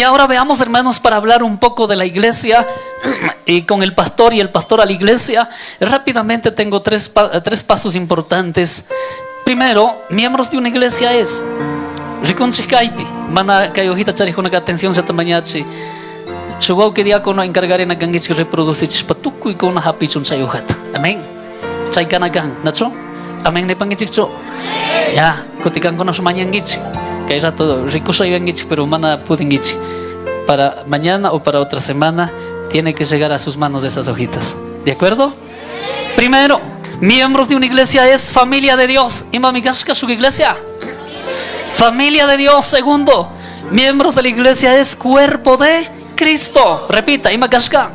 Y ahora veamos, hermanos, para hablar un poco de la iglesia y con el pastor y el pastor a la iglesia. Rápidamente tengo tres pasos importantes. Primero, miembros de una iglesia es Riconchi Kaipi, mana kayojita charijuna atención se tamañachi. Chugau que diácono encargar en agangichi reproducir patuku y con una hapichun chayojata. Amén. Chaykanagan, ¿nacho? Amén ne pangichicho. Ya, kotikan kono sumañangichi. Que hay rato rico soy vengichi, pero mana pudingichi. Para mañana o para otra semana tiene que llegar a sus manos esas hojitas. ¿De acuerdo? Primero, miembros de una iglesia es familia de Dios. Imamikashka su iglesia. Familia de Dios. Segundo, miembros de la iglesia es cuerpo de Cristo. Repita, Imakashka.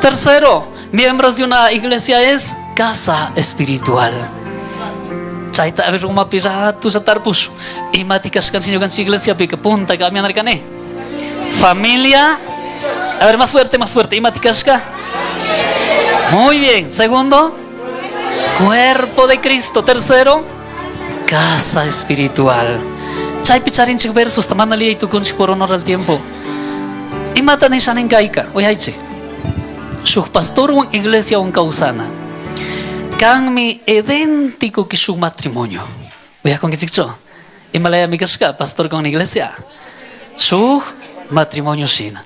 Tercero, miembros de una iglesia es casa espiritual. Chaita a ver uma pira tu satarpus. Imatikashkan señor kan iglesia pica punta kami anarkane. Familia. A ver, más fuerte. Imatikashka. Muy bien. Segundo, cuerpo de Cristo. Tercero, casa espiritual. Chay picharin chik versos tamanali y tu conchi por honor al tiempo. Y matan en shanen kaika. Oyaiche. Su pastor o iglesia o causana. Kan mi idéntico que su matrimonio. Voy a con que chicho. Y malaya mi casca pastor con iglesia. Su matrimonio sin.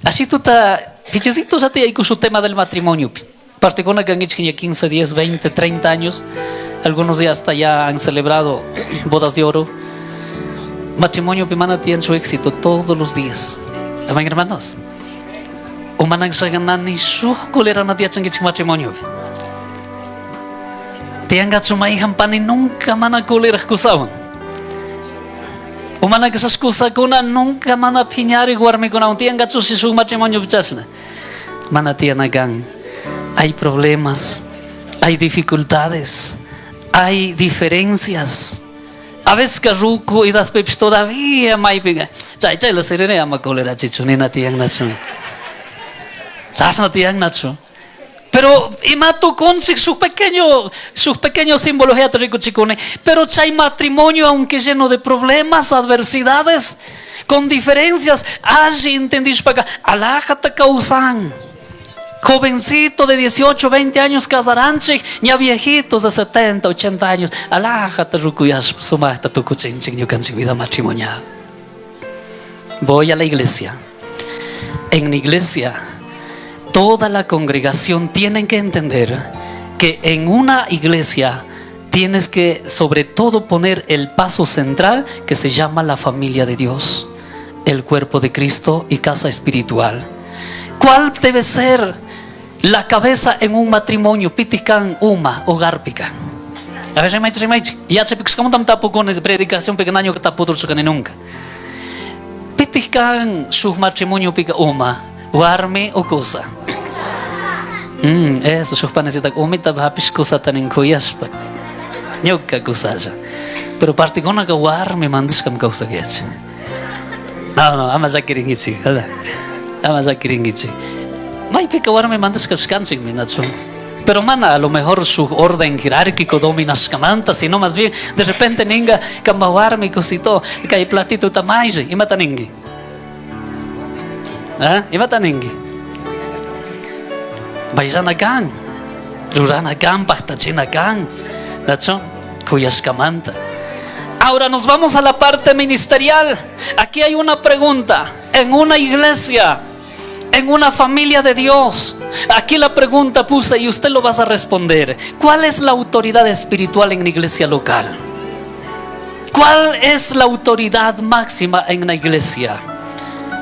Así tú ta pichecitos a ti hay con su tema del matrimonio. Particular que han hecho 15, 10, 20, 30 años. Algunos ya hasta ya han celebrado bodas de oro. Matrimonio pimana tiene su éxito todos los días. Amén, hermanos. Umanang saganani su colera na dia changit matrimonio. Tianga sumai hampani nunca mana colera kusawan. Umanang esas cosas kuna nunca mana piñar y guarme con un tianga su matrimonio bichasna. Mana tianagan. Hay problemas, hay dificultades, hay diferencias. A veces carruco y das pepes todavía mai pega. Chay la serene ama colera chichunina tiang nacho. Chasna tiang nacho. Pero imato con sus pequeños símbolos rico chicone. Pero chay matrimonio, aunque lleno de problemas, adversidades, con diferencias, allí entendís para alájate causan. Jovencito de 18, 20 años casarán, ya viejitos de 70, 80 años. Alájate, rucuyas, sumasta tu cuchinching, yo canso vida matrimonial. Voy a la iglesia. En la iglesia, toda la congregación tiene que entender que en una iglesia tienes que, sobre todo, poner el paso central que se llama la familia de Dios, el cuerpo de Cristo y casa espiritual. ¿Cuál debe ser la cabeza en un matrimonio? Pitikan uma o garpikan. A ver, remaichi. Ya se pica como tam tapo con esa predicación pequeño que tapo otro que nunca. Pitikan su matrimonio pica uma, guarme o cosa. Eso sus panes está umita bapis cosa tan en coyaspa. Nyoka cosa ya. Pero particular que guarme mandas como cosa que es. No, ama ya kiringichi, ¿verdad? Ama ya kiringichi. May picawar me mandas que descansen, minacho. Pero mana, a lo mejor su orden jerárquico domina scamanta, sino más bien de repente ninga camawar mi cosito, que hay platito tamaje, y mata ningi. ¿Ah? Y mata ningi. Baisana gang, rurana gang, pastachina gang, nacho, cuya scamanta. Ahora nos vamos a la parte ministerial. Aquí hay una pregunta. En una iglesia, en una familia de Dios, aquí la pregunta puse y usted lo va a responder. ¿Cuál es la autoridad espiritual en la iglesia local? ¿Cuál es la autoridad máxima en la iglesia?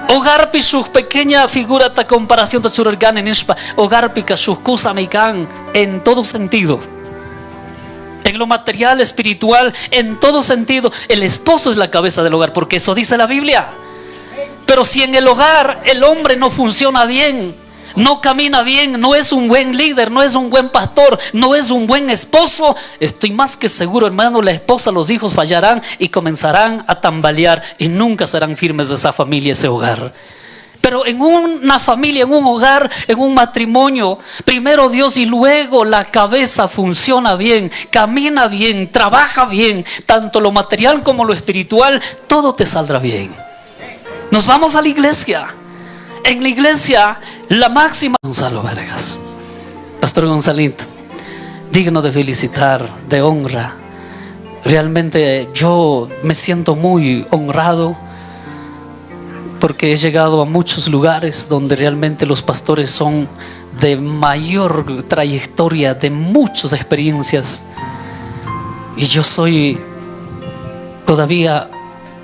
Hogar pi su pequeña figura de comparación de su orgán en Ispa. Hogar pi su cosa meican en todo sentido. En lo material, espiritual, en todo sentido. El esposo es la cabeza del hogar, porque eso dice la Biblia. Pero si en el hogar el hombre no funciona bien, no camina bien, no es un buen líder, no es un buen pastor, no es un buen esposo, estoy más que seguro, hermano, la esposa, los hijos fallarán y comenzarán a tambalear y nunca serán firmes de esa familia, ese hogar. Pero en una familia, en un hogar, en un matrimonio, primero Dios y luego la cabeza funciona bien, camina bien, trabaja bien, tanto lo material como lo espiritual, todo te saldrá bien. Nos vamos a la iglesia. En la iglesia, la máxima... Gonzalo Vargas, Pastor Gonzalito, digno de felicitar, de honra. Realmente yo me siento muy honrado porque he llegado a muchos lugares donde realmente los pastores son de mayor trayectoria, de muchas experiencias, y yo soy todavía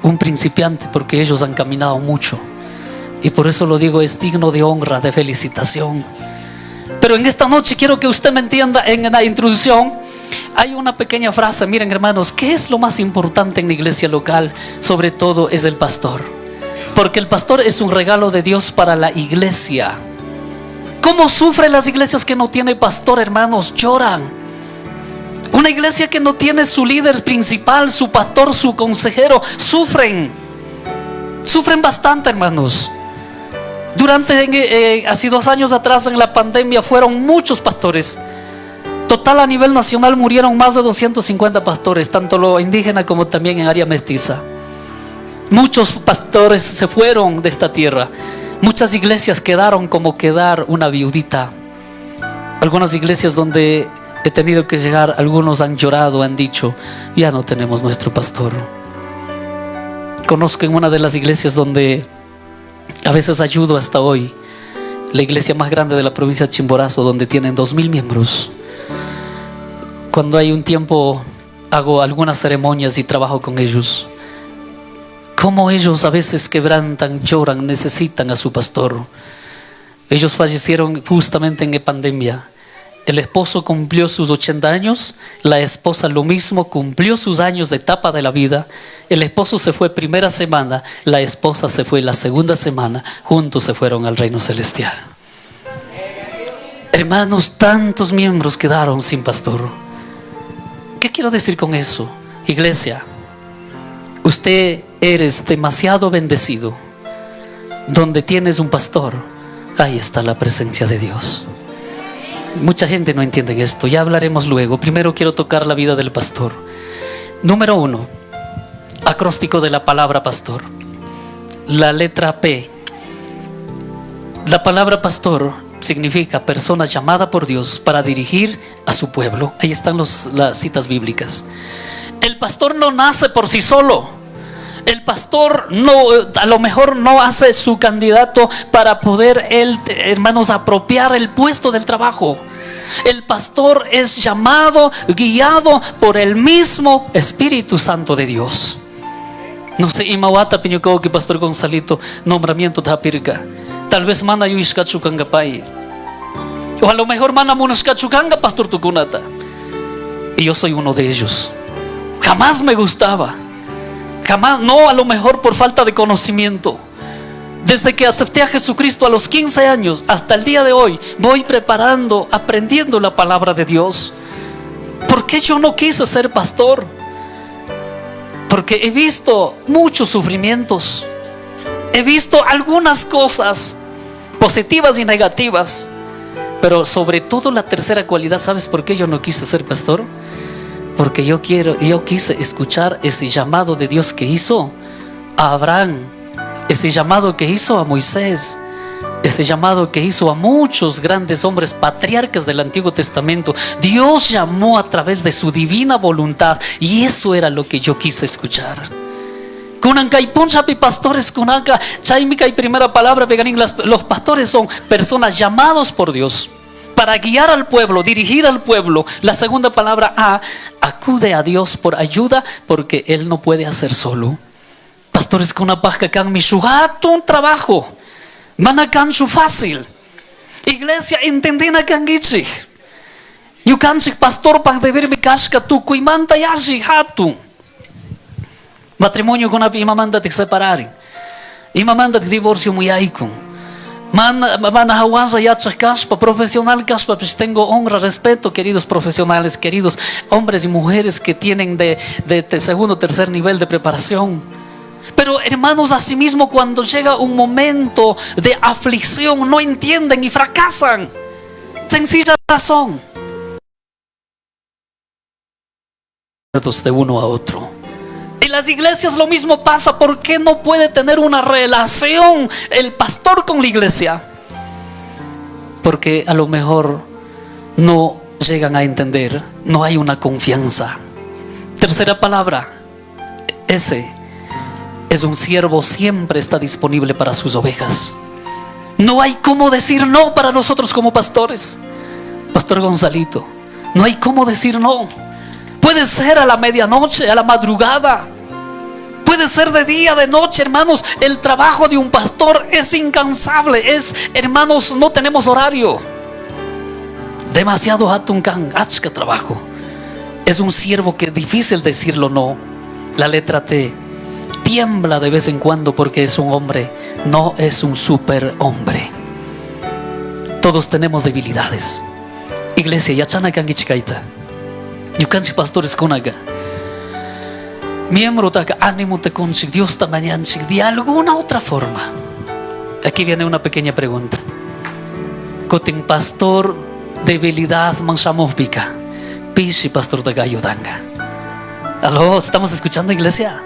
un principiante porque ellos han caminado mucho, y por eso lo digo, es digno de honra, de felicitación. Pero en esta noche quiero que usted me entienda. En la introducción hay una pequeña frase. Miren, hermanos, ¿qué es lo más importante en la iglesia local? Sobre todo es el pastor, porque el pastor es un regalo de Dios para la iglesia. ¿Cómo sufren las iglesias que no tienen pastor, hermanos? Lloran. Una iglesia que no tiene su líder principal, su pastor, su consejero, sufren bastante, hermanos. Hace 2 años atrás, en la pandemia, fueron muchos pastores. Total, a nivel nacional murieron más de 250 pastores, tanto lo indígena como también en área mestiza. Muchos pastores se fueron de esta tierra. Muchas iglesias quedaron como quedar una viudita. Algunas iglesias donde he tenido que llegar, algunos han llorado, han dicho, ya no tenemos nuestro pastor. Conozco en una de las iglesias donde a veces ayudo hasta hoy, la iglesia más grande de la provincia de Chimborazo, donde tienen 2000 miembros. Cuando hay un tiempo hago algunas ceremonias y trabajo con ellos. Cómo ellos a veces quebrantan, lloran, necesitan a su pastor. Ellos fallecieron justamente en pandemia. El esposo cumplió sus 80 años, la esposa lo mismo, cumplió sus años de etapa de la vida. El esposo se fue primera semana, la esposa se fue la segunda semana, juntos se fueron al reino celestial. Hermanos, tantos miembros quedaron sin pastor. ¿Qué quiero decir con eso? Iglesia, usted eres demasiado bendecido. Donde tienes un pastor, ahí está la presencia de Dios. Mucha gente no entiende esto, ya hablaremos luego. Primero quiero tocar la vida del pastor. Número 1, acróstico de la palabra pastor. La letra P. La palabra pastor significa persona llamada por Dios para dirigir a su pueblo. Ahí están las citas bíblicas. El pastor no nace por sí solo. El pastor a lo mejor no hace su candidato para poder él, hermanos, apropiar el puesto del trabajo. El pastor es llamado, guiado por el mismo Espíritu Santo de Dios. No sé, imawata piñuko que Pastor Gonzalito nombramiento tapirka. Tal vez mana yuiskachukanga pai. O a lo mejor mana munaskachukanga Pastor Tukunata. Y yo soy uno de ellos. Jamás me gustaba. Jamás, no, a lo mejor por falta de conocimiento. Desde que acepté a Jesucristo a los 15 años hasta el día de hoy, voy preparando, aprendiendo la palabra de Dios. ¿Por qué yo no quise ser pastor? Porque he visto muchos sufrimientos. He visto algunas cosas positivas y negativas. Pero sobre todo la tercera cualidad, ¿sabes por qué yo no quise ser pastor? Porque yo quise escuchar ese llamado de Dios que hizo a Abraham, ese llamado que hizo a Moisés, ese llamado que hizo a muchos grandes hombres, patriarcas del Antiguo Testamento. Dios llamó a través de su divina voluntad, y eso era lo que yo quise escuchar. Pastores, primera palabra, los pastores son personas llamados por Dios para guiar al pueblo, dirigir al pueblo. La segunda palabra A, acude a Dios por ayuda porque Él no puede hacer solo. Pastores con una paja can mi un trabajo, manacan su fácil. Iglesia entendina can gichi. Yo cansi pastor para deber mi casca tu cuimanta yashi hatu. Matrimonio con ima manda te separar. Ima manda te divorcio muy aikun. Mana hawanza yatsa caspa, profesional caspa, pues tengo honra, respeto, queridos profesionales, queridos hombres y mujeres que tienen de segundo o tercer nivel de preparación. Pero hermanos, asimismo, cuando llega un momento de aflicción, no entienden y fracasan. Sencilla razón. De uno a otro. En las iglesias lo mismo pasa. ¿Por qué no puede tener una relación el pastor con la iglesia? Porque a lo mejor no llegan a entender, no hay una confianza. Tercera palabra, ese es un siervo, siempre está disponible para sus ovejas. No hay cómo decir no para nosotros como pastores. Pastor Gonzalito, no hay cómo decir no. Puede ser a la medianoche, a la madrugada, puede ser de día, de noche, hermanos. El trabajo de un pastor es incansable. Hermanos, no tenemos horario. Demasiado hatunkan, achka trabajo. Es un siervo que es difícil decirlo no. La letra T tiembla de vez en cuando porque es un hombre, no es un superhombre. Todos tenemos debilidades. Iglesia, ya chana kan gichikaita. Yukansi pastores konaga. Miembro taka ánimo te conchik, Dios tamañanchik, de alguna otra forma. Aquí viene una pequeña pregunta. Kotin pastor debilidad mansamos pica. Pishi pastor de ayudanga. Aló, ¿estamos escuchando, iglesia?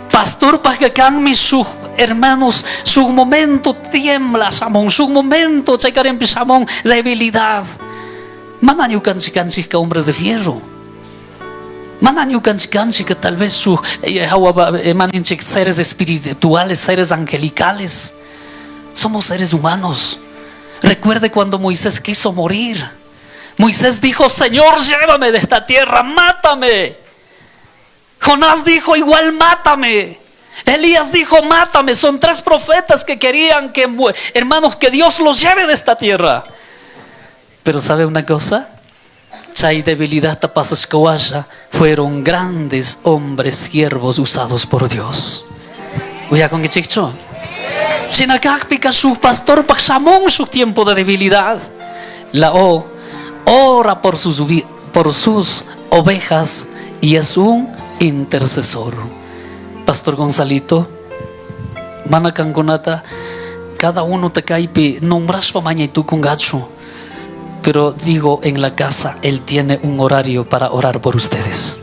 Pastor pagakan mi su hermanos, su momento tiembla, samón, su momento checarem pisamón debilidad. Mananyu kanchi que hombres de fierro. Mananyu kanchi que tal vez su seres espirituales, seres angelicales. Somos seres humanos. Recuerde cuando Moisés quiso morir. Moisés dijo: Señor, llévame de esta tierra, mátame. Jonás dijo: igual mátame. Elías dijo: mátame. Son tres profetas que querían que, hermanos, que Dios los lleve de esta tierra. Pero ¿sabe una cosa? Chay debilidad tapasas kawasha fueron grandes hombres siervos usados por Dios. Oye, con qué chicho. Sinakakpika su pastor paksamón su tiempo de debilidad. La ora por sus ovejas y es un intercesor. Pastor Gonzalito, manakangonata, cada uno te caipe, nombras pa maña y tú con gacho. Pero digo, en la casa Él tiene un horario para orar por ustedes.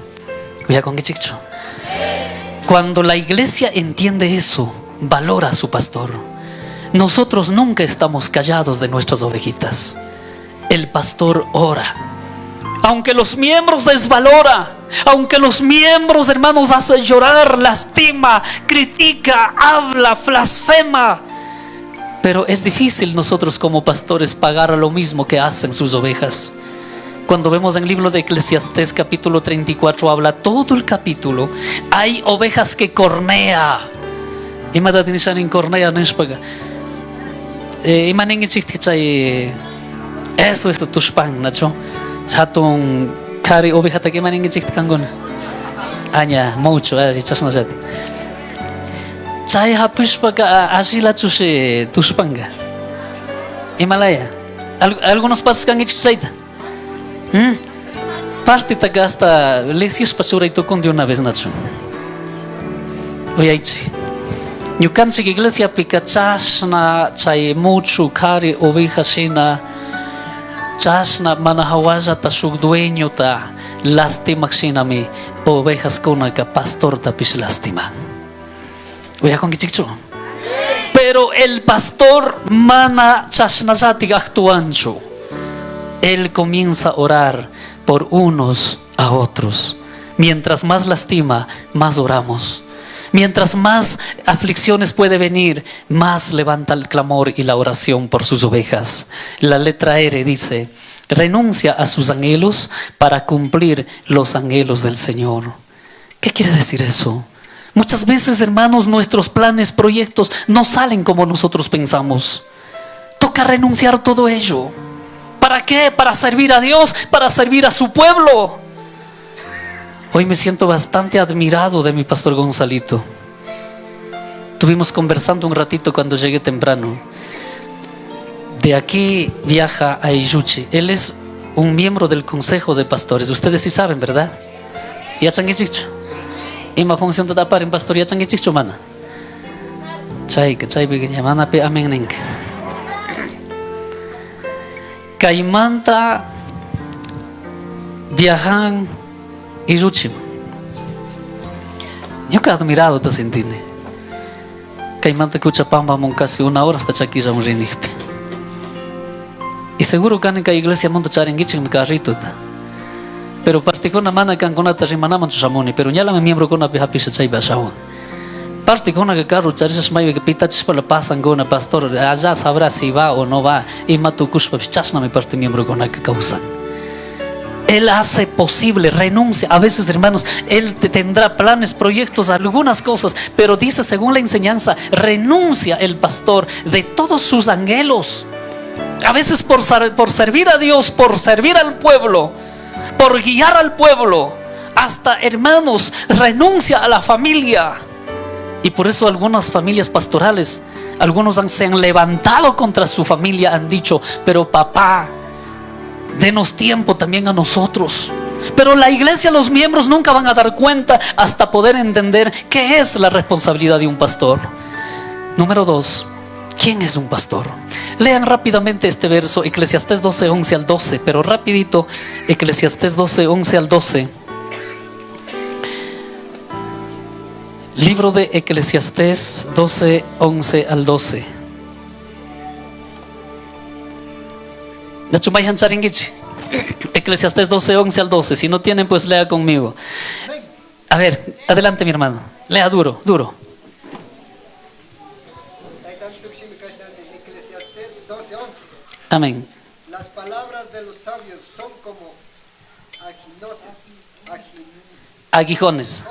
Oiga, con qué chicho. Cuando la iglesia entiende eso, valora a su pastor. Nosotros nunca estamos callados de nuestras ovejitas. El pastor ora. Aunque los miembros desvalora, aunque los miembros, hermanos, hace llorar, lastima, critica, habla, blasfema. Pero es difícil nosotros como pastores pagar lo mismo que hacen sus ovejas. Cuando vemos en el libro de Eclesiastés capítulo 34, habla todo el capítulo. Hay ovejas que cornea. Eso es tu span, Nacho. Chatun kari oveja te queman en kangon. Aña, mucho, no sé. Saya hapus paga asila chuse tuspanga. Himalaya. Algunos pasos kan ichisaita. Pasti te gasta lesis pasura y tocón de una vez, Nacho. Oye, ichi. Yukan si iglesia pica chasna chay mucho kari oveja sina. Chasna manahawaza ta su dueño ta lastima xinami ovejas konaka pastor ta pis lastima. Oye, con qué chicho. Pero el pastor mana chasnazati actuancho. Él comienza a orar por unos a otros. Mientras más lastima, más oramos. Mientras más aflicciones puede venir, más levanta el clamor y la oración por sus ovejas. La letra R dice: renuncia a sus anhelos para cumplir los anhelos del Señor. ¿Qué quiere decir eso? Muchas veces, hermanos, nuestros planes, proyectos no salen como nosotros pensamos. Toca renunciar todo ello. ¿Para qué? Para servir a Dios, para servir a su pueblo. Hoy me siento bastante admirado de mi pastor Gonzalito. Estuvimos conversando un ratito cuando llegué temprano. De aquí viaja a Iyuchi. Él es un miembro del consejo de pastores. Ustedes sí saben, ¿verdad? Ima función de tapar en pastoría changichik chumana. Chay bignya mana pe amen ning. Caimanta viajan y ruchim. Yo que admirado te sentine. Caimanta escucha pamba mon casi 1 hora hasta chaquilla un rinigpe. Y seguro que en la iglesia monta charinguichi en mi carrito. Pero particular na mana kan kona tarimanaman chamoni, pero ya la me miembro kona pihapisa chay bashawan. Particular que carro charisas mai que pitachis para pasan kona pastor, allá sabrá si va o no va, y matukush pichasna mi parte miembro kona que causan. Él hace posible, renuncia. A veces, hermanos, Él tendrá planes, proyectos, algunas cosas, pero dice según la enseñanza, renuncia el pastor de todos sus anhelos. A veces por servir a Dios, por servir al pueblo, por guiar al pueblo, hasta, hermanos, renuncia a la familia. Y por eso algunas familias pastorales, algunos se han levantado contra su familia, han dicho, pero papá, denos tiempo también a nosotros. Pero la iglesia, los miembros nunca van a dar cuenta hasta poder entender qué es la responsabilidad de un pastor. Número 2, ¿quién es un pastor? Lean rápidamente este verso, Eclesiastés 12, 11 al 12, pero rapidito, Eclesiastés 12, 11 al 12. Libro de Eclesiastés 12, 11 al 12. Eclesiastés 12, 11 al 12. Si no tienen, pues lea conmigo. A ver, adelante mi hermano. Lea duro, duro. Eclesiastés 12, 11. Amén. Las palabras de los sabios son como Aguijones.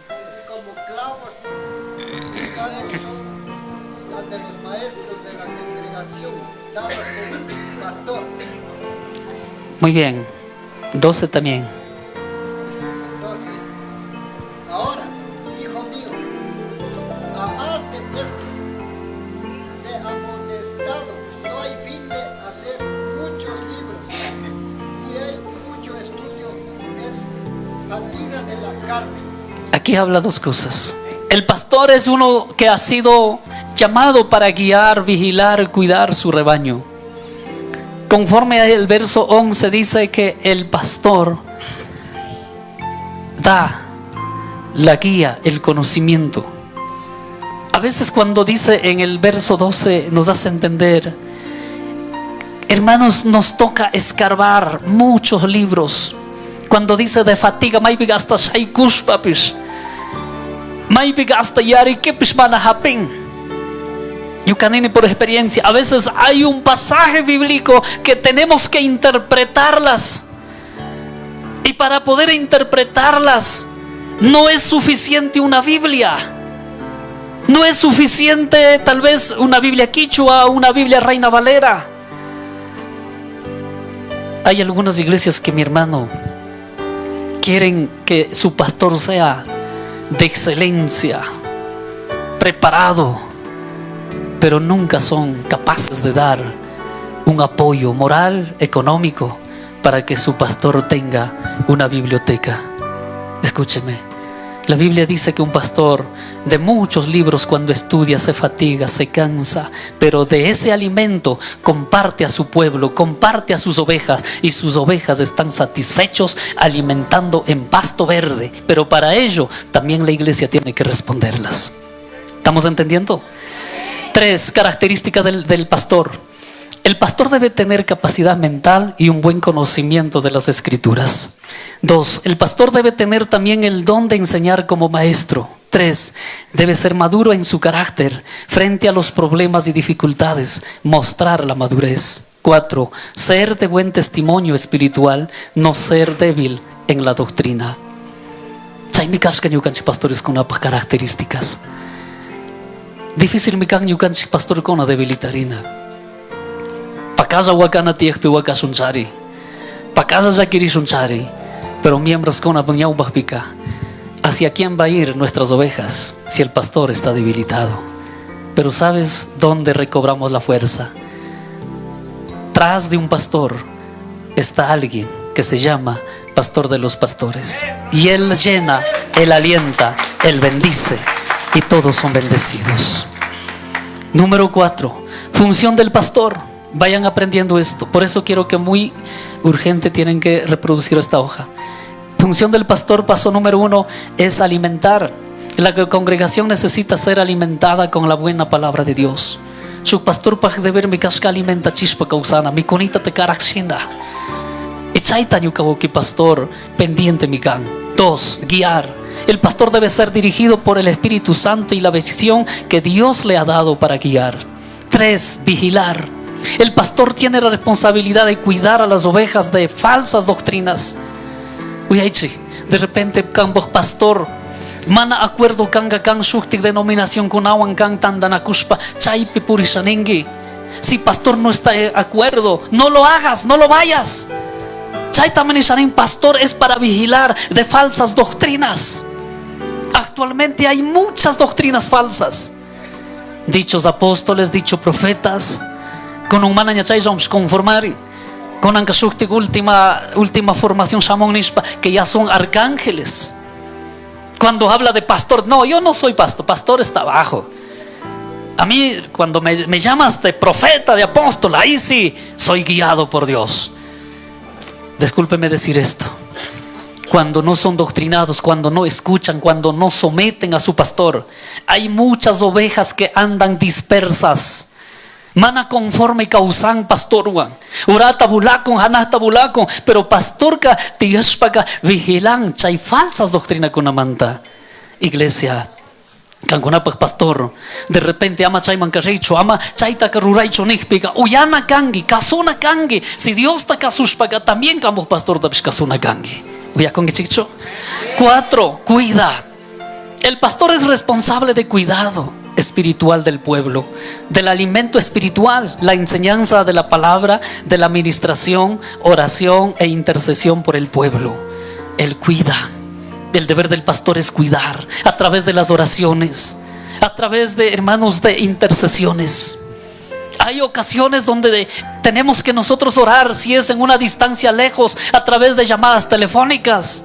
y como clavos picados son las de los maestros de la congregación, dadas por un pastor. Muy bien. 12 también. 12. Ahora, hijo mío, amaste esto, sé amonestado, no hay fin de hacer muchos libros, y el mucho estudio es fatiga de la carne. Aquí habla 2 cosas. El pastor es uno que ha sido llamado para guiar, vigilar, cuidar su rebaño. Conforme al verso 11 dice que el pastor da la guía, el conocimiento. A veces cuando dice en el verso 12 nos hace entender, hermanos, nos toca escarbar muchos libros. Cuando dice de fatiga, maybe hasta shaikush papis, maybe hasta yari kepish manahapin. Yucanini por experiencia, a veces hay un pasaje bíblico que tenemos que interpretarlas, y para poder interpretarlas no es suficiente una Biblia, no es suficiente tal vez una Biblia quichua o una Biblia Reina Valera. Hay algunas iglesias que, mi hermano, quieren que su pastor sea de excelencia, preparado, pero nunca son capaces de dar un apoyo moral, económico, para que su pastor tenga una biblioteca. Escúcheme, la Biblia dice que un pastor de muchos libros, cuando estudia, se fatiga, se cansa, pero de ese alimento comparte a su pueblo, comparte a sus ovejas, y sus ovejas están satisfechos alimentando en pasto verde. Pero para ello también la iglesia tiene que responderlas. ¿Estamos entendiendo? 3 características del pastor. El pastor debe tener capacidad mental y un buen conocimiento de las escrituras. 2, el pastor debe tener también el don de enseñar como maestro. 3, debe ser maduro en su carácter frente a los problemas y dificultades, mostrar la madurez. 4, ser de buen testimonio espiritual, no ser débil en la doctrina. Pastores con unas características. Difícil mi kan yukan si pastor ko na debilitarina. Pakaza wakana tiyak pi wakasunchari. Pakaza zakiri sunchari. Pero miembros con abunyaw bahpika. ¿Hacia quién va a ir nuestras ovejas si el pastor está debilitado? Pero ¿sabes dónde recobramos la fuerza? Tras de un pastor está alguien que se llama pastor de los pastores. Y él llena Él alienta, Él bendice y todos son bendecidos. Número 4, función del pastor. Vayan aprendiendo esto. Por eso quiero que muy urgente tienen que reproducir esta hoja. Función del pastor, paso número 1, es alimentar. La congregación necesita ser alimentada con la buena palabra de Dios. Su pastor para deber mi casca alimenta chispa causana, mi conita te caraxina. Echaita que pastor pendiente mi can. 2, guiar. El pastor debe ser dirigido por el Espíritu Santo y la visión que Dios le ha dado para guiar. 3, vigilar. El pastor tiene la responsabilidad de cuidar a las ovejas de falsas doctrinas. De repente, pastor, mana acuerdo kanga kang shuktik denominación kunawan kang tandanakushpa chaypi purisanengi. Si pastor no está de acuerdo, no lo hagas, no lo vayas. Chaytamanishanen, pastor es para vigilar de falsas doctrinas. Actualmente hay muchas doctrinas falsas. Dichos apóstoles, dichos profetas, con un mana nyachay vamos conformar. Con ankashuktik última formación shamon nishpa, que ya son arcángeles. Cuando habla de pastor, no, yo no soy pastor, pastor está abajo. A mí, cuando me llamas de profeta, de apóstol, ahí sí soy guiado por Dios. Discúlpeme decir esto. Cuando no son doctrinados, cuando no escuchan, cuando no someten a su pastor, hay muchas ovejas que andan dispersas. Mana conforme causan pastor wan. Urata bulakon, hanata bulakon. Pero pastor ka tiyashpaka vigilan. Chay falsas doctrinas con amanta. Iglesia. Kankunapak pastor. De repente ama chay mankarricho. Ama chay takaruraicho nihpika. Uyana kangi. Kasuna kangi. Si Dios ta kasushpaka también kamos pastor tapish kasuna kangi. Uya kongi chicho. 4. Cuida. El pastor es responsable de cuidado espiritual del pueblo, del alimento espiritual, la enseñanza de la palabra, de la administración, oración e intercesión por el pueblo. Él cuida. El deber del pastor es cuidar a través de las oraciones, a través de, hermanos, de intercesiones. Hay ocasiones donde tenemos que nosotros orar, si es en una distancia lejos, a través de llamadas telefónicas,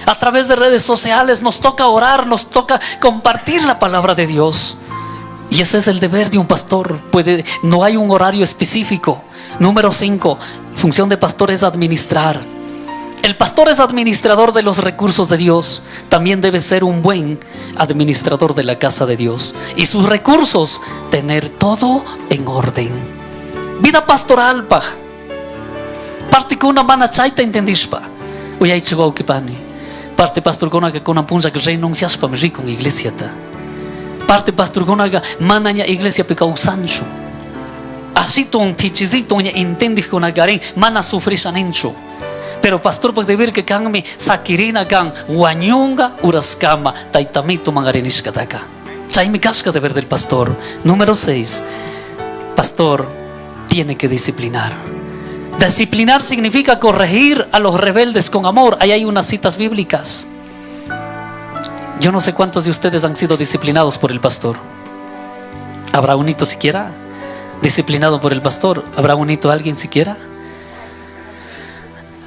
a través de redes sociales. Nos toca orar, nos toca compartir la palabra de Dios. Y ese es el deber de un pastor. No hay un horario específico. Número 5, función de pastor es administrar. El pastor es administrador de los recursos de Dios. También debe ser un buen administrador de la casa de Dios. Y sus recursos, tener todo en orden. Vida pastoral, pa. Parte con una mana chaita entendispa. Oye, hay chihuahua que pani. Parte pastor con una punza que renuncias pa me rico en iglesia ta. Parte pastor gonaga mananya iglesia pecau sancho. Así ton pichizito nya entendis con agaren mana sufrisanencho. Pero pastor puede ver que kangmi sakirina kang wanyunga uraskama taitamito mangarenis kataka. Chay mi casca deber del pastor. Número 6. Pastor tiene que disciplinar. Disciplinar significa corregir a los rebeldes con amor. Ahí hay unas citas bíblicas. Yo no sé cuántos de ustedes han sido disciplinados por el pastor. ¿Habrá un hito siquiera disciplinado por el pastor? ¿Habrá un hito alguien siquiera?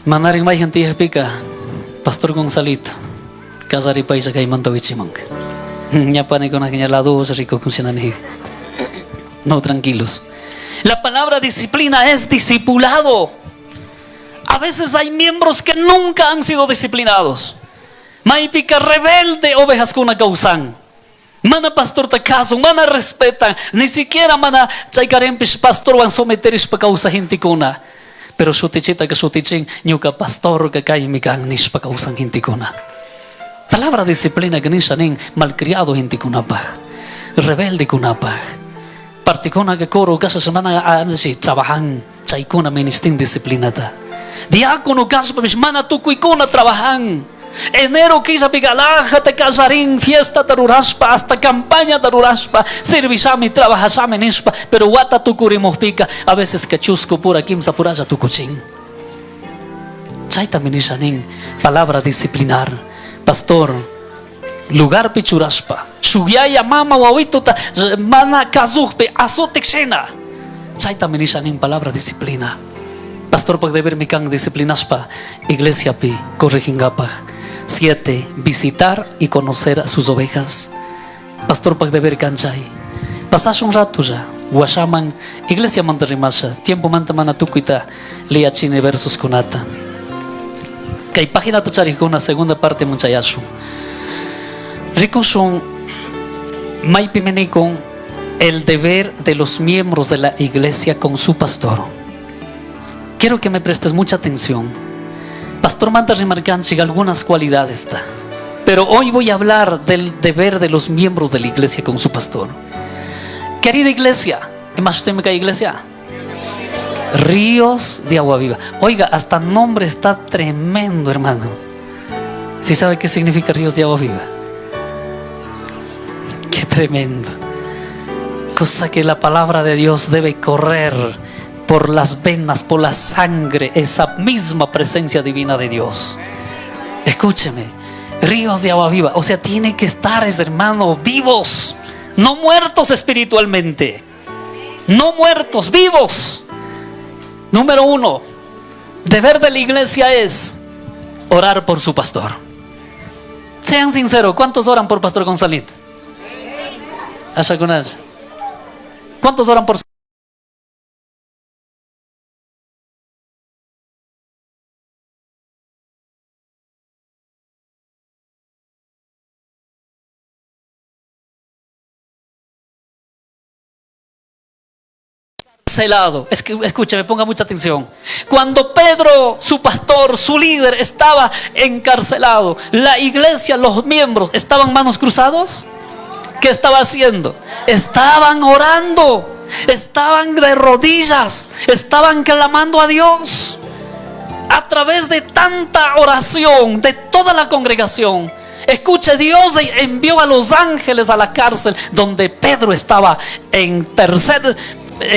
Manar en gente pica, Pastor Gonzalito, Casari Paisa que hay mantovichimang. Ñapane con aquella lado rico con. No, tranquilos. La palabra disciplina es discipulado. A veces hay miembros que nunca han sido disciplinados. Maipica rebelde ovejas con una causan. Mana pastor te caso, mana respetan. Ni siquiera mana chaikarempis pastor van someteris pa causa gente kuna. Pero sutichita que sutichin nyuka pastor que kay mikang nis pa causan gente kuna. Palabra disciplina que nisanin malcriado gente kuna pa. Rebelde kuna pa. Particona que coro casa semana si trabajan chaikuna ministin disciplinada. Diácono casa pa mana tukuikuna trabajan. Enero quizá pigalaja te casarín, fiesta taruraspa, hasta campaña taruraspa, servisami, trabajasami nispa, pero guata tu curimos pica, a veces que chusco pura kimsa puraya tu cuchín. Chaita minishanin, palabra disciplinar, pastor, lugar pichuraspa, shugyaya mama wawito ta mana kazujpe, azote xena. Chaita minishanin, palabra disciplina. Pastor, puede ver mi can disciplinaspa, iglesia pi, corregingapa. 7. Visitar y conocer a sus ovejas. Pastor Pagdeber Kanchay. Pasaste un rato ya. Guashaman, iglesia mantarrimasha. Tiempo manta manatukuita. Liachine versus kunata. Que hay página tachari con una segunda parte muchayashu. Rikushun Maipimeni con el deber de los miembros de la iglesia con su pastor. Quiero que me prestes mucha atención. Pastor manta remarcanchi algunas cualidades está. Pero hoy voy a hablar del deber de los miembros de la iglesia con su pastor. Querida iglesia, ¿más usted me cae iglesia? Ríos de agua viva. Oiga, hasta nombre está tremendo, hermano. ¿Sí sabe qué significa ríos de agua viva? Qué tremendo. Cosa que la palabra de Dios debe correr por las venas, por la sangre, esa misma presencia divina de Dios. Escúcheme, ríos de agua viva. O sea, tiene que estar, hermano, vivos, no muertos espiritualmente, no muertos, vivos. Número 1, deber de la iglesia es orar por su pastor. Sean sinceros, ¿cuántos oran por Pastor Gonzalito? ¿Cuántos oran por su encarcelado? Escúcheme, ponga mucha atención. Cuando Pedro, su pastor, su líder, estaba encarcelado, la iglesia, los miembros, ¿estaban manos cruzados? ¿Qué estaba haciendo? Estaban orando, estaban de rodillas, estaban clamando a Dios. A través de tanta oración de toda la congregación, escuche, Dios envió a los ángeles a la cárcel donde Pedro estaba en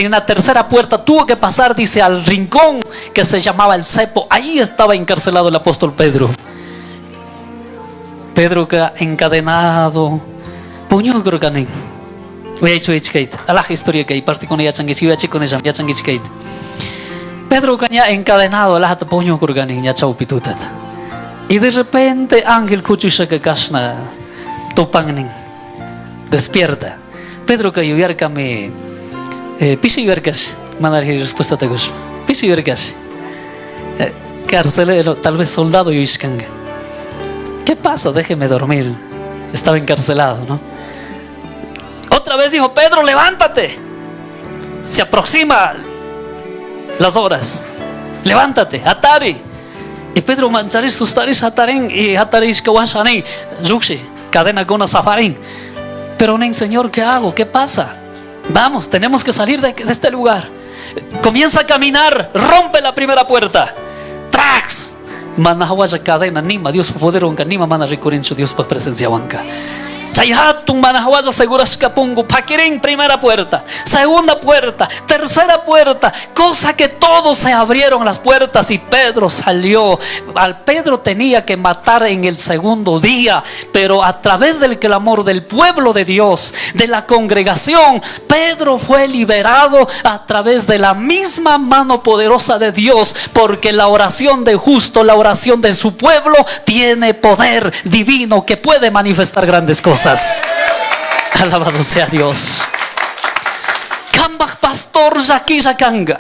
la tercera puerta. Tuvo que pasar, dice, al rincón que se llamaba el cepo. Ahí estaba encarcelado el apóstol Pedro. Pedro encadenado. Puño creo que no. Voy a hecho a la historia que hay parte con ella changuis. Yo con ella ya changuis. Pedro caña encadenado a la puño creo que no ya chau pitutat. Y de repente ángel cuchusha que kasna topan despierta. Pedro que yo yarka me pisi yarkas mandar respuesta te gus. Pisi yarkas. Carcelero, tal vez soldado yo iskanga. ¿Qué pasa? Déjeme dormir. Estaba encarcelado, ¿no? Otra vez dijo, Pedro, levántate. Se aproxima las horas. Levántate, atari. Y Pedro mancharis sustaris ataren y ataris kawasanen. Yuxi, cadena con una safarín. Pero nen, Señor, ¿qué hago? ¿Qué pasa? Vamos, tenemos que salir de este lugar. Comienza a caminar, rompe la primera puerta. Trax. Manahawaya cadena nima Dios poder onka nima mana recurrencio Dios por presencia wanka. Chayhatun manahawaya seguras kapungu paquirin primera puerta, segunda puerta, tercera puerta, cosa que todos se abrieron las puertas y Pedro salió. Al Pedro tenía que matar en el segundo día, pero a través del clamor del pueblo de Dios, de la congregación, Pedro fue liberado a través de la misma mano poderosa de Dios, porque la oración de justo, la oración de su pueblo tiene poder divino que puede manifestar grandes cosas. Alabado sea Dios. Kambak pastor Jaki Jakanga.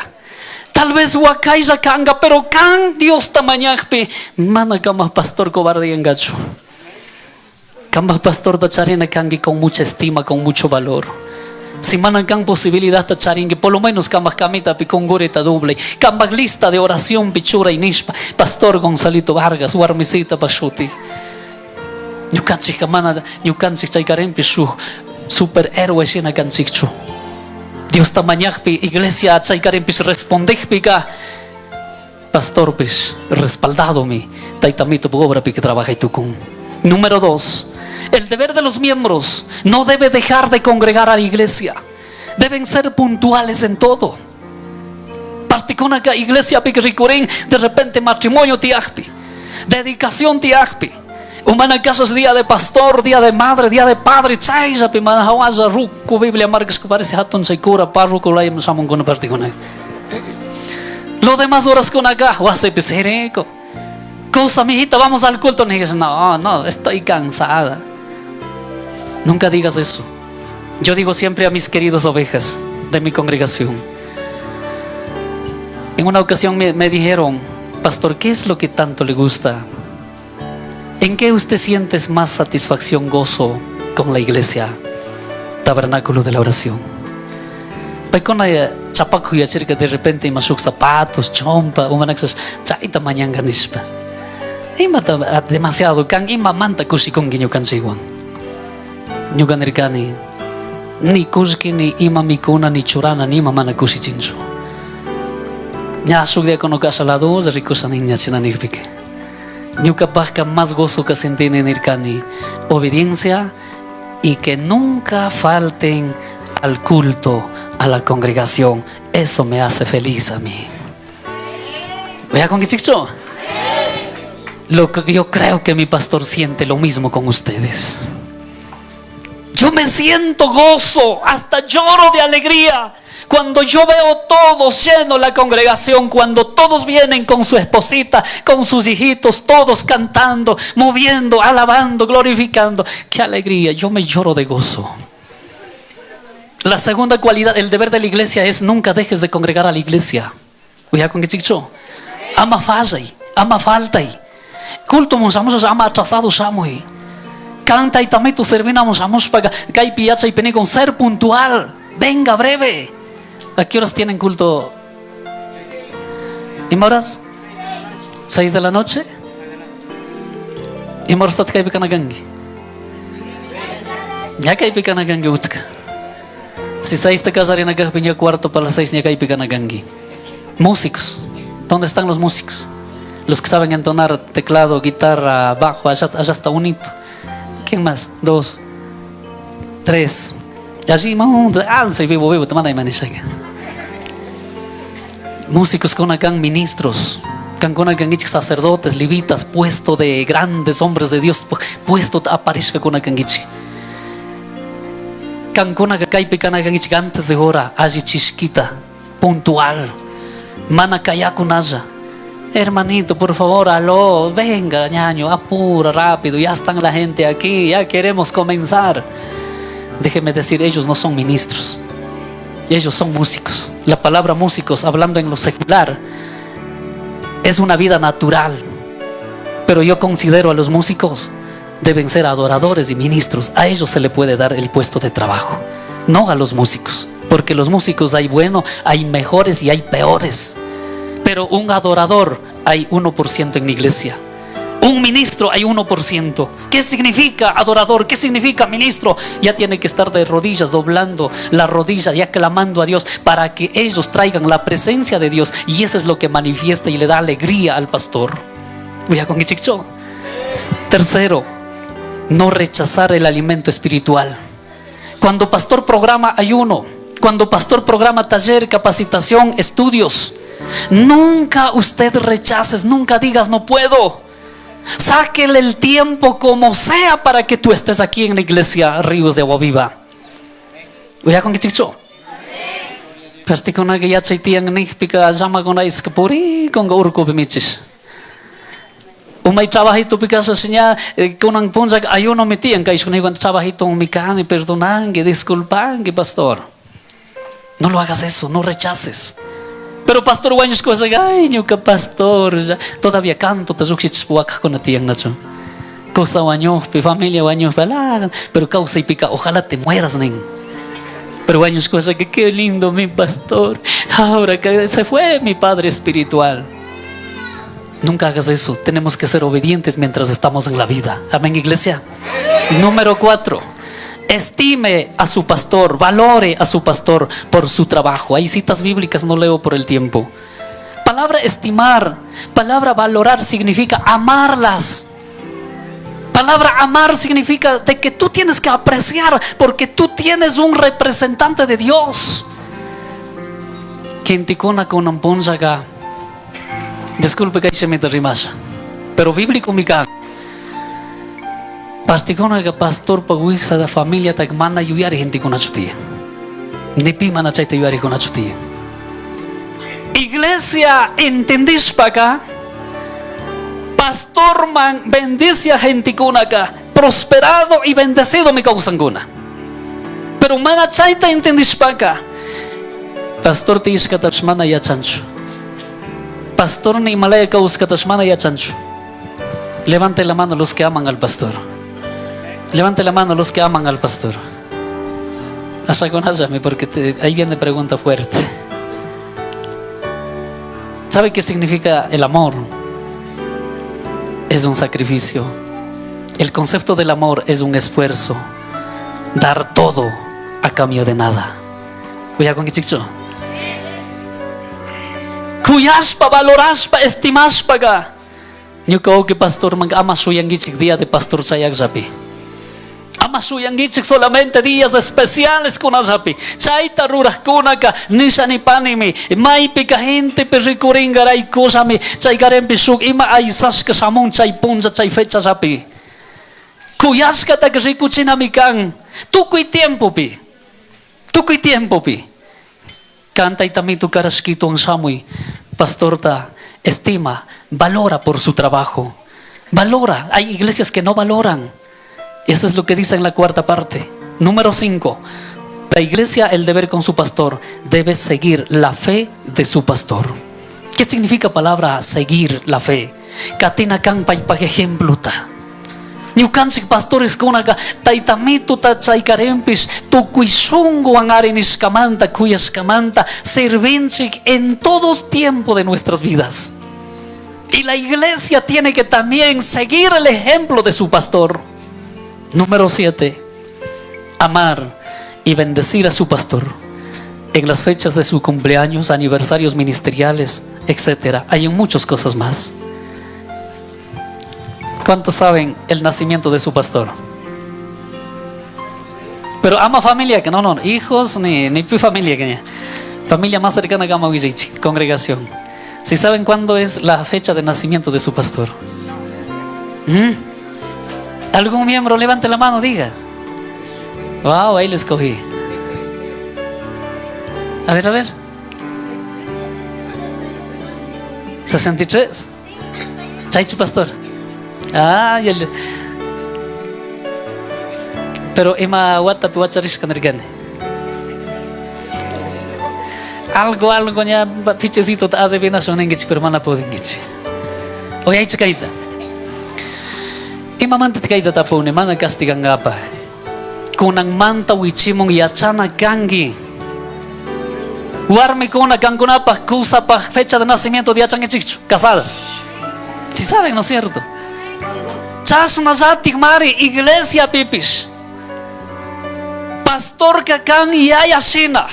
Tal vez Wakai Jakanga, pero kan Dios tamañakpe. Mana kambak pastor cobarde en gacho. Kambak pastor tacharina kangi con mucha estima, con mucho valor. Si manan posibilidad tacharingue, por lo menos kambak kamita picongoreta doble. Kambak lista de oración pichura y nishpa. Pastor Gonzalito Vargas, Warmisita Pashuti. Yukanchik kamana, yukanchik chaykarempi su superhéroe shina kanchikchu. Dios tamañakpi iglesia chaykarempi respondekpi ka. Pastor pis respaldado mi taitamito obra pi que trabaja y tukun. Número 2. El deber de los miembros no debe dejar de congregar a la iglesia. Deben ser puntuales en todo. Particona ka iglesia pi que recurren de repente matrimonio tiakpi, dedicación tiakpi. Humana caso es día de pastor, día de madre, día de padre. Chayza pi mana hawaza ruku Biblia marcas que parece hatun saikura parroco la yam samon con particona. Lo demás horas con acá, wase pisereco. Cosa, mijita, vamos al culto. Y dices, no, estoy cansada. Nunca digas eso. Yo digo siempre a mis queridas ovejas de mi congregación. En una ocasión me dijeron, pastor, ¿qué es lo que tanto le gusta? ¿En qué usted siente más satisfacción, gozo con la iglesia Tabernáculo de la Oración? Con la chapaco y acerca de repente masuk zapatos, chompa, umanaxas, chaita mañanga nispa. Imata demasiado kan ima manta kusi con guiño kansiwan. Nyuganirkani ni kuski ni ima mikuna ni churana ni mamana kusi chinso. Ya sugdia con ocasalado, ricosa niña chinanirpique. Nyuka baja más gozo que sentir en irkani obediencia y que nunca falten al culto, a la congregación. Eso me hace feliz a mí. ¿Vea con qué chico? Yo creo que mi pastor siente lo mismo con ustedes. Yo me siento gozo, hasta lloro de alegría cuando yo veo todos llenos la congregación, cuando todos vienen con su esposita, con sus hijitos, todos cantando, moviendo, alabando, glorificando. ¡Qué alegría! Yo me lloro de gozo. La segunda cualidad, el deber de la iglesia es nunca dejes de congregar a la iglesia. Oiga con qué chico. Ama fazai, ama faltai. Culto mosamos ama atrasado samui. Canta y también tu servinamos amos para que piacha y pene con ser puntual. Venga breve. ¿A qué horas tienen culto? ¿Y horas? 6 de la noche. ¿Y horas está pican a gangi? Ya que pican a gangi utska. Si 6 te casarían acá, piña cuarto para las 6 ni acá y pican a gangi. Músicos. ¿Dónde están los músicos? Los que saben entonar teclado, guitarra, bajo, allá está unito. ¿Quién más? 2, 3. Allí, vivo, te manda y manishaga. Músicos con acá, ministros. Con acá, sacerdotes, levitas, puesto de grandes hombres de Dios, puesto a aparezca con acá. Cancuna que picana antes de hora, allí chisquita, puntual, mana kayakunaya. Hermanito, por favor, aló, venga, ñaño, apura rápido, ya están la gente aquí, ya queremos comenzar. Déjeme decir, ellos no son ministros, ellos son músicos. La palabra músicos, hablando en lo secular, es una vida natural, pero yo considero a los músicos deben ser adoradores y ministros. A ellos se le puede dar el puesto de trabajo, no a los músicos, porque los músicos hay buenos, hay mejores y hay peores. Pero un adorador hay 1% en la iglesia. Un ministro hay 1%. ¿Qué significa adorador? ¿Qué significa ministro? Ya tiene que estar de rodillas, doblando las rodillas, ya clamando a Dios para que ellos traigan la presencia de Dios. Y eso es lo que manifiesta y le da alegría al pastor. Voy a con chico. Tercero, no rechazar el alimento espiritual. Cuando pastor programa ayuno, cuando pastor programa taller, capacitación, estudios, nunca usted rechaces, nunca digas no puedo. Sáquele el tiempo como sea para que tú estés aquí en la iglesia Ríos de Agua Viva. Oiga con qué chico. Pasti con que ya chaitian ni pica llama con ice que puri con urco bemichis. Umay trabajito pica sa seña con un punza ayuno metían que hizo un trabajito un micane perdonan que disculpan que pastor. No lo hagas eso, no rechaces. Pero pastor guaños cosa ay ñuka pastor ya todavía canto te suxich puac con atiang nacho. Cosa guaños pi familia guaños balagan, pero causa y pica, ojalá te mueras nen. Pero guaños cosa que qué lindo mi pastor. Ahora que se fue mi padre espiritual. Nunca hagas eso. Tenemos que ser obedientes mientras estamos en la vida. Amén, iglesia. Número 4. Estime a su pastor, valore a su pastor por su trabajo. Hay citas bíblicas, no leo por el tiempo. Palabra estimar, palabra valorar significa amarlas. Palabra amar significa de que tú tienes que apreciar porque tú tienes un representante de Dios. Quien te cona con un ponzaga. Disculpe que se me derrimas, pero bíblico mi caso. Pasticona que pastor paguixa da familia tak mana yuyari gente con achutia. Ni pi mana chaita yuyari con achutia. Iglesia, ¿entendís para acá? Pastor man bendice a gente con acá, prosperado y bendecido mi causan guna. Pero mana chaita entendis pa acá. Pastor ti iskatashmana ya chancho. Pastor ni malaya kauskatashmana ya chancho. Levante la mano los que aman al pastor. Levante la mano los que aman al pastor. Hasta con Hashem, porque ahí viene pregunta fuerte. ¿Sabe qué significa el amor? Es un sacrificio. El concepto del amor es un esfuerzo. Dar todo a cambio de nada. Cuidado con chicho. Cuyaspa, valoraspa, estimaspa ga. Yo creo que pastor man ama su yangichik día de pastor sayak japi. Ama su yangichik solamente días especiales con ajapi. Chaita ruras kunaka nisha ni panimi. Mai pika gente perricuringaray kusami. Chay garen bisuk ima ay saska samun chay punza chay fecha japi. Cuyaska ta rikuchina mikan. Tukuy tiempo pi. Tukuy tiempo pi. Canta y también tu carasquito en Samui. Pastor ta estima, valora por su trabajo. Valora. Hay iglesias que no valoran. Eso es lo que dice en la cuarta parte. Número 5. La iglesia, el deber con su pastor, debe seguir la fe de su pastor. ¿Qué significa palabra seguir la fe? Katina kampa y pag ejemplo ta. Nyukansik pastores kunaga taitamito ta chaikarempis tu kuisungo angarinis kamanta cuyas kamanta servenchik en todos tiempos de nuestras vidas. Y la iglesia tiene que también seguir el ejemplo de su pastor. Número 7. Amar y bendecir a su pastor en las fechas de su cumpleaños, aniversarios ministeriales, etc. Hay muchas cosas más. ¿Cuántos saben el nacimiento de su pastor? Pero ama familia, que no, hijos ni familia, que familia más cercana a Gama Wijichi, congregación. ¿Sí saben cuándo es la fecha de nacimiento de su pastor? ¿Algún miembro levante la mano, diga? Wow, ahí les cogí. A ver. 63. Chaichi pastor. Ah, pero ema wata piwacharis kanergane. Algo nya pichecito ta adivinación en pero mana pueden gichi. Oye, ahí chakaita. Ima manta tikaita tapone mana castigan apa. Kunang manta wichimong yachana gangi. Warmi kuna gangunapa kusa pa fecha de nacimiento de yachan chichu, casadas. Si saben, ¿no es cierto? Chas nazatik mari iglesia pipis. Pastor kakan y ayashina.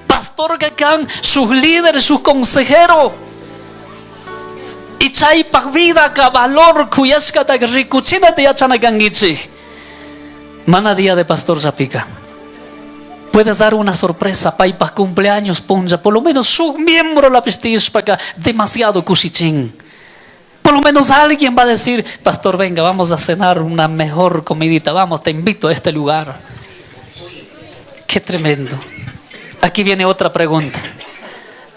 Pastor kakan sus líderes, sus consejeros. Y chay pa vida ka valor kuyaska ta rikuchina te yachana gangichi. Mana día de pastor Zapika. Puedes dar una sorpresa para cumpleaños punja. Por lo menos su miembro la pistis para demasiado cusichín. Por lo menos alguien va a decir, pastor, venga, vamos a cenar una mejor comidita. Vamos, te invito a este lugar. Qué tremendo. Aquí viene otra pregunta.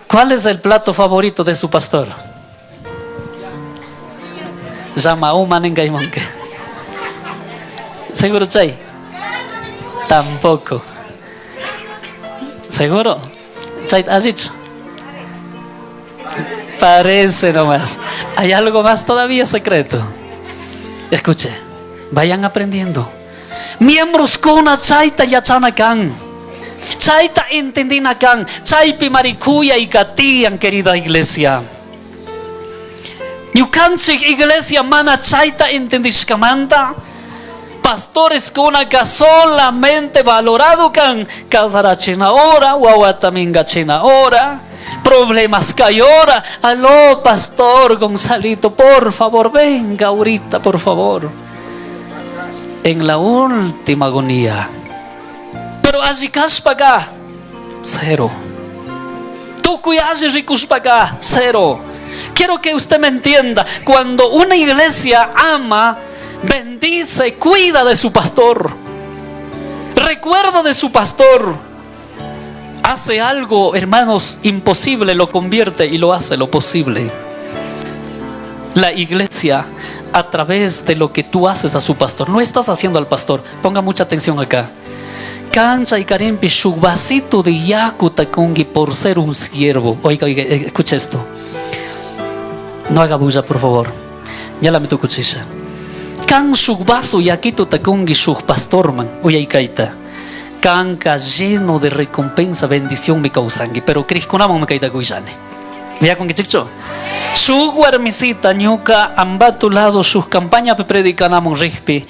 ¿Cuál es el plato favorito de su pastor? Llama Umanengaimonke. ¿Seguro, Chay? Tampoco. ¿Seguro? Chay, ¿has dicho? Parece nomás. Hay algo más todavía secreto. Escuche, vayan aprendiendo. Miembros kuna chaita yachanakan. Chaita entendinakan. Chaipi maricuya y katian, querida iglesia. Yukansik iglesia mana chaita entendiskamanta. Pastores kunaka solamente valorado kan kasarachina ora, wawataminga china ora. Problemas que hay ahora. Aló, pastor Gonzalito, por favor, venga ahorita, por favor. En la última agonía. Pero allí kaspaga, cero. Tú cuyazi ricuspaga, cero. Quiero que usted me entienda. Cuando una iglesia ama, bendice, cuida de su pastor, recuerda de su pastor, hace algo, hermanos, imposible, lo convierte y lo hace lo posible. la iglesia a través de lo que tú haces a su pastor. No estás haciendo al pastor. Ponga mucha atención acá. Cancha y carempi vasito de yakuta kongi por ser un siervo. Oiga, escucha esto. No haga bulla, por favor. Ya la meto cuchilla. Can vaso yakito takongi shug pastor man. Oye, kaita. Canca lleno de recompensa, bendición me causangi. Pero Cris kunamon me kaita kuyane. Vea con que chicho. Su guarmisita ñuka ambato lado sus campañas predicanamos rispi.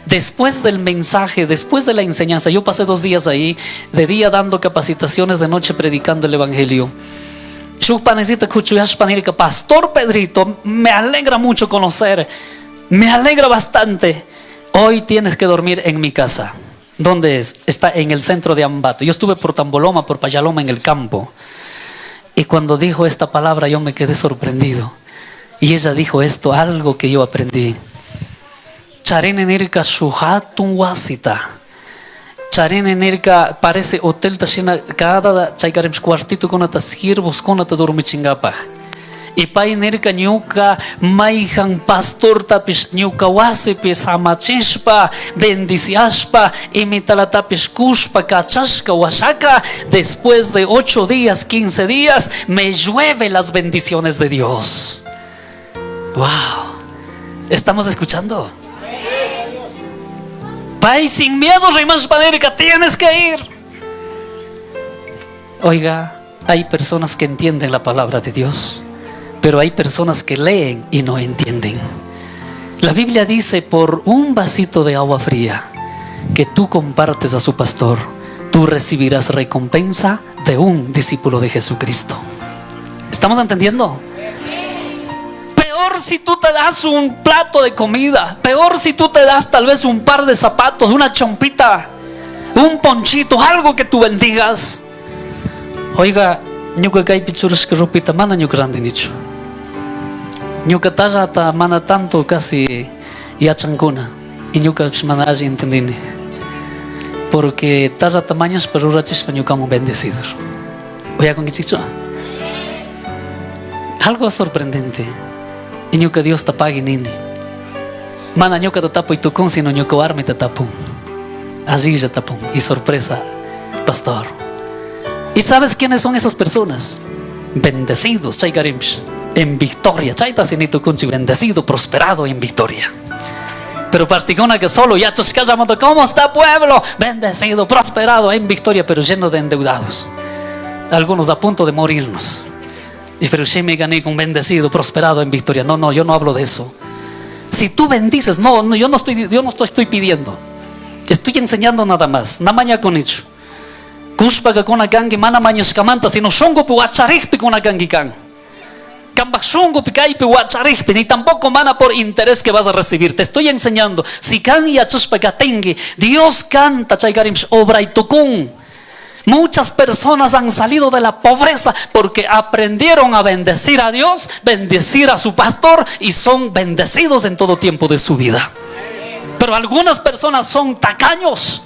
Después del mensaje, después de la enseñanza, yo pasé 2 días ahí, de día dando capacitaciones, de noche predicando el evangelio. Su panecita cuchuyash panirica, Pastor Pedrito, me alegra mucho conocer, me alegra bastante. Hoy tienes que dormir en mi casa. ¿Dónde es? Está en el centro de Ambato. Yo estuve por Tamboloma, por Payaloma en el campo. Y cuando dijo esta palabra yo me quedé sorprendido. Y ella dijo esto, algo que yo aprendí. Charenenirka shuhatun wasita. Charenenirka parece hotel tashina cada chaikarem cuartito con ata siervos con ata dormichingapa. Y painirka ñuka maihan pastor tapis ñuka wasipis amachishpa bendiciashpa y mitalatapis kushpa kachashka washaka. Después de 8 días, 15 días me llueve las bendiciones de Dios. Wow. ¿Estamos escuchando? Pai, sin miedo, Rimash Panérica, tienes que ir. Oiga, hay personas que entienden la palabra de Dios, pero hay personas que leen y no entienden. La Biblia dice, por un vasito de agua fría que tú compartes a su pastor, tú recibirás recompensa de un discípulo de Jesucristo. ¿Estamos entendiendo? Peor si tú te das un plato de comida, peor si tú te das tal vez un par de zapatos, una chompita, un ponchito, algo que tú bendigas. Oiga, ñuka kay pichuras que ropita mana ñuka randinichu. Ñuka talla ata mana tanto casi yachankuna y ñuka mana allí entendini. Porque talla tamaños pero rachis ñuka mo bendecidos. Oiga con que algo sorprendente. Y ñuka Dios te pague nini. Mana ñuka te tapo y tu con sino ñuka arme te tapo. Allí ya tapo. Y sorpresa, pastor. ¿Y sabes quiénes son esas personas? Bendecidos, chaygarimsh, en victoria. Chayta sinito kunchi, bendecido, prosperado en victoria. Pero particona que solo ya llamando, ¿cómo está pueblo? Bendecido, prosperado en victoria, pero lleno de endeudados. Algunos a punto de morirnos. Pero si me gané con bendecido, prosperado en victoria. No, yo no hablo de eso. Si tú bendices, yo no estoy pidiendo. Estoy enseñando nada más. Namaña con hecho. Kushpaga con gangi mana mañas camanta, sino shongo pi wacharihpi con gangi kan. Kambak shongo pi kai pi wacharihpi, ni tampoco mana por interés que vas a recibir. Te estoy enseñando. Si kan y achushpaga tengi, Dios canta chaygarimsh obra y tukun. Muchas personas han salido de la pobreza porque aprendieron a bendecir a Dios, bendecir a su pastor y son bendecidos en todo tiempo de su vida. Pero algunas personas son tacaños,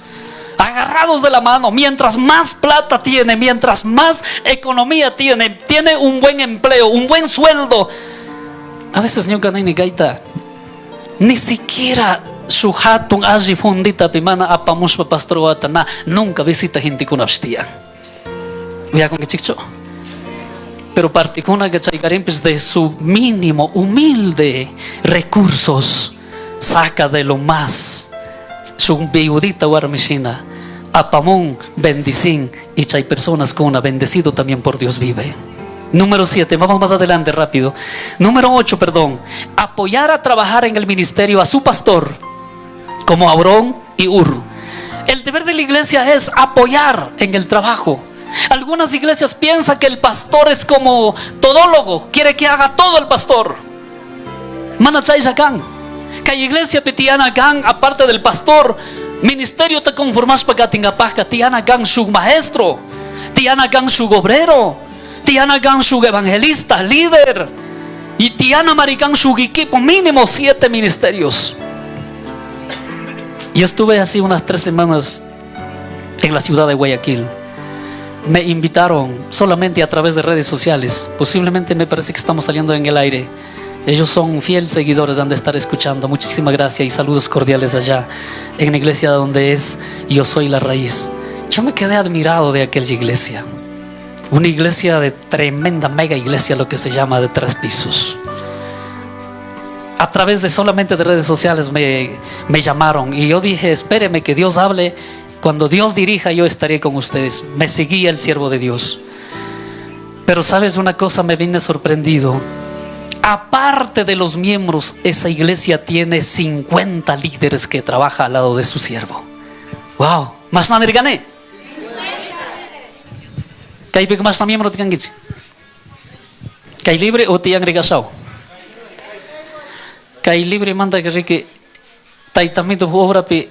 agarrados de la mano. Mientras más plata tiene, mientras más economía tiene un buen empleo, un buen sueldo. A veces ni siquiera su hatun allí fundita pimana apamuspa pastroatana nunca visita gente con abstia. Vea con que chicho. Pero particuna que chaykarimpis de su mínimo humilde recursos saca de lo más su viudita guarmishina apamón bendicín y chay personas con una bendecido también por Dios vive. Número 7, vamos más adelante rápido. Número 8, perdón. Apoyar a trabajar en el ministerio a su pastor, como Aarón y Ur. El deber de la iglesia es apoyar en el trabajo. Algunas iglesias piensan que el pastor es como todólogo, quiere que haga todo el pastor. Manachay Sakan. Que hay iglesia petiana gan, aparte del pastor, ministerio te conformas para que tenga paz, que tiana gan su maestro, tiana gan su obrero, tiana gan su evangelista, líder, y tiana marican su equipo, mínimo 7 ministerios. Yo estuve así unas 3 semanas en la ciudad de Guayaquil. Me invitaron solamente a través de redes sociales. Posiblemente me parece que estamos saliendo en el aire. Ellos son fieles seguidores, han de estar escuchando. Muchísimas gracias y saludos cordiales allá en la iglesia donde es Yo Soy la Raíz. Yo me quedé admirado de aquella iglesia. Una iglesia de tremenda mega iglesia, lo que se llama, de 3 pisos. A través de solamente de redes sociales me llamaron y yo dije, espéreme que Dios hable. Cuando Dios dirija, yo estaré con ustedes. Me seguía el siervo de Dios. Pero sabes una cosa, me vine sorprendido. Aparte de los miembros, esa iglesia tiene 50 líderes que trabajan al lado de su siervo. Wow, más nada gané. ¿Kay pig más miembro tiang gichi? ¿Kay libre o tiang regasao? Kay libre manda que rique taitamito obra pe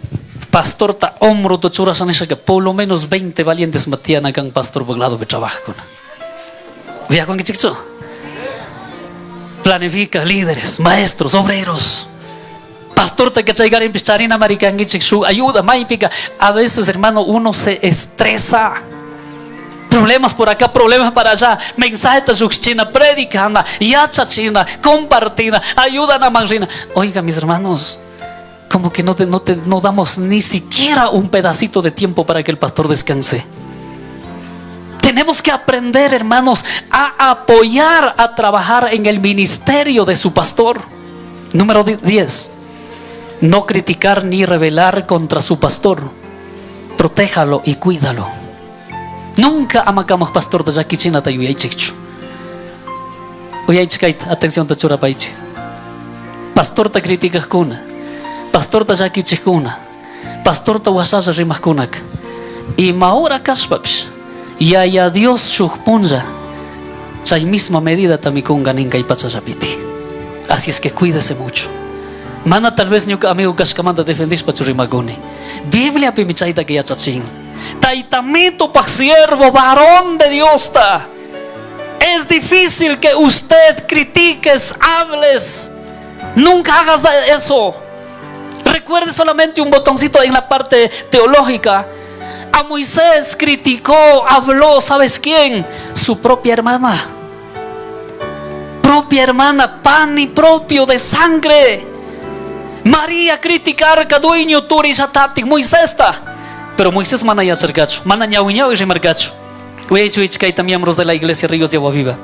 pastor ta hombro to chura sanesha que por lo menos 20 valientes matiana kang pastor boglado de trabajo. Vea con gichi. Planifica líderes, maestros, obreros. Pastor te que chaigar en picharina maricangi su ayuda, maipica. A veces, hermano, uno se estresa. Problemas por acá, problemas para allá. Mensaje de su china, predicando, yacha china, compartida, ayuda a manrina. Oiga, mis hermanos, como que no damos ni siquiera un pedacito de tiempo para que el pastor descanse. Tenemos que aprender, hermanos, a apoyar, a trabajar en el ministerio de su pastor. Número 10. No criticar ni rebelar contra su pastor. Protéjalo y cuídalo. Nunca amacamos pastor de Yaquichina Tayuyay Chichu. Uyay Chikait, atención de Churapaichi. Pastor te criticas kuna. Pastor te Yaquichikuna. Pastor te Wasasa Rimaskunak. Y Maura Kaspaps. Y a Dios shukpunja, chay misma medida tamikunga ninga y pachasapiti. Así es que cuídese mucho. Mana tal vez niuka amigo kaskamanda defendis pachurimaguni. Biblia pimichaita que ya chachín. Taitamito pa siervo, varón de Dios ta. Es difícil que usted critiques, hables. Nunca hagas eso. Recuerde solamente un botoncito en la parte teológica. A Moisés criticó, habló, ¿sabes quién? Su propia hermana. Propia hermana, pan y propio de sangre. María criticar cadueño turi sataptik Moisés está. Pero Moisés mana ya cercacho, mana ñawiñao y remarcacho. Uechuich kaita miembros de la iglesia Ríos de Agua Viva.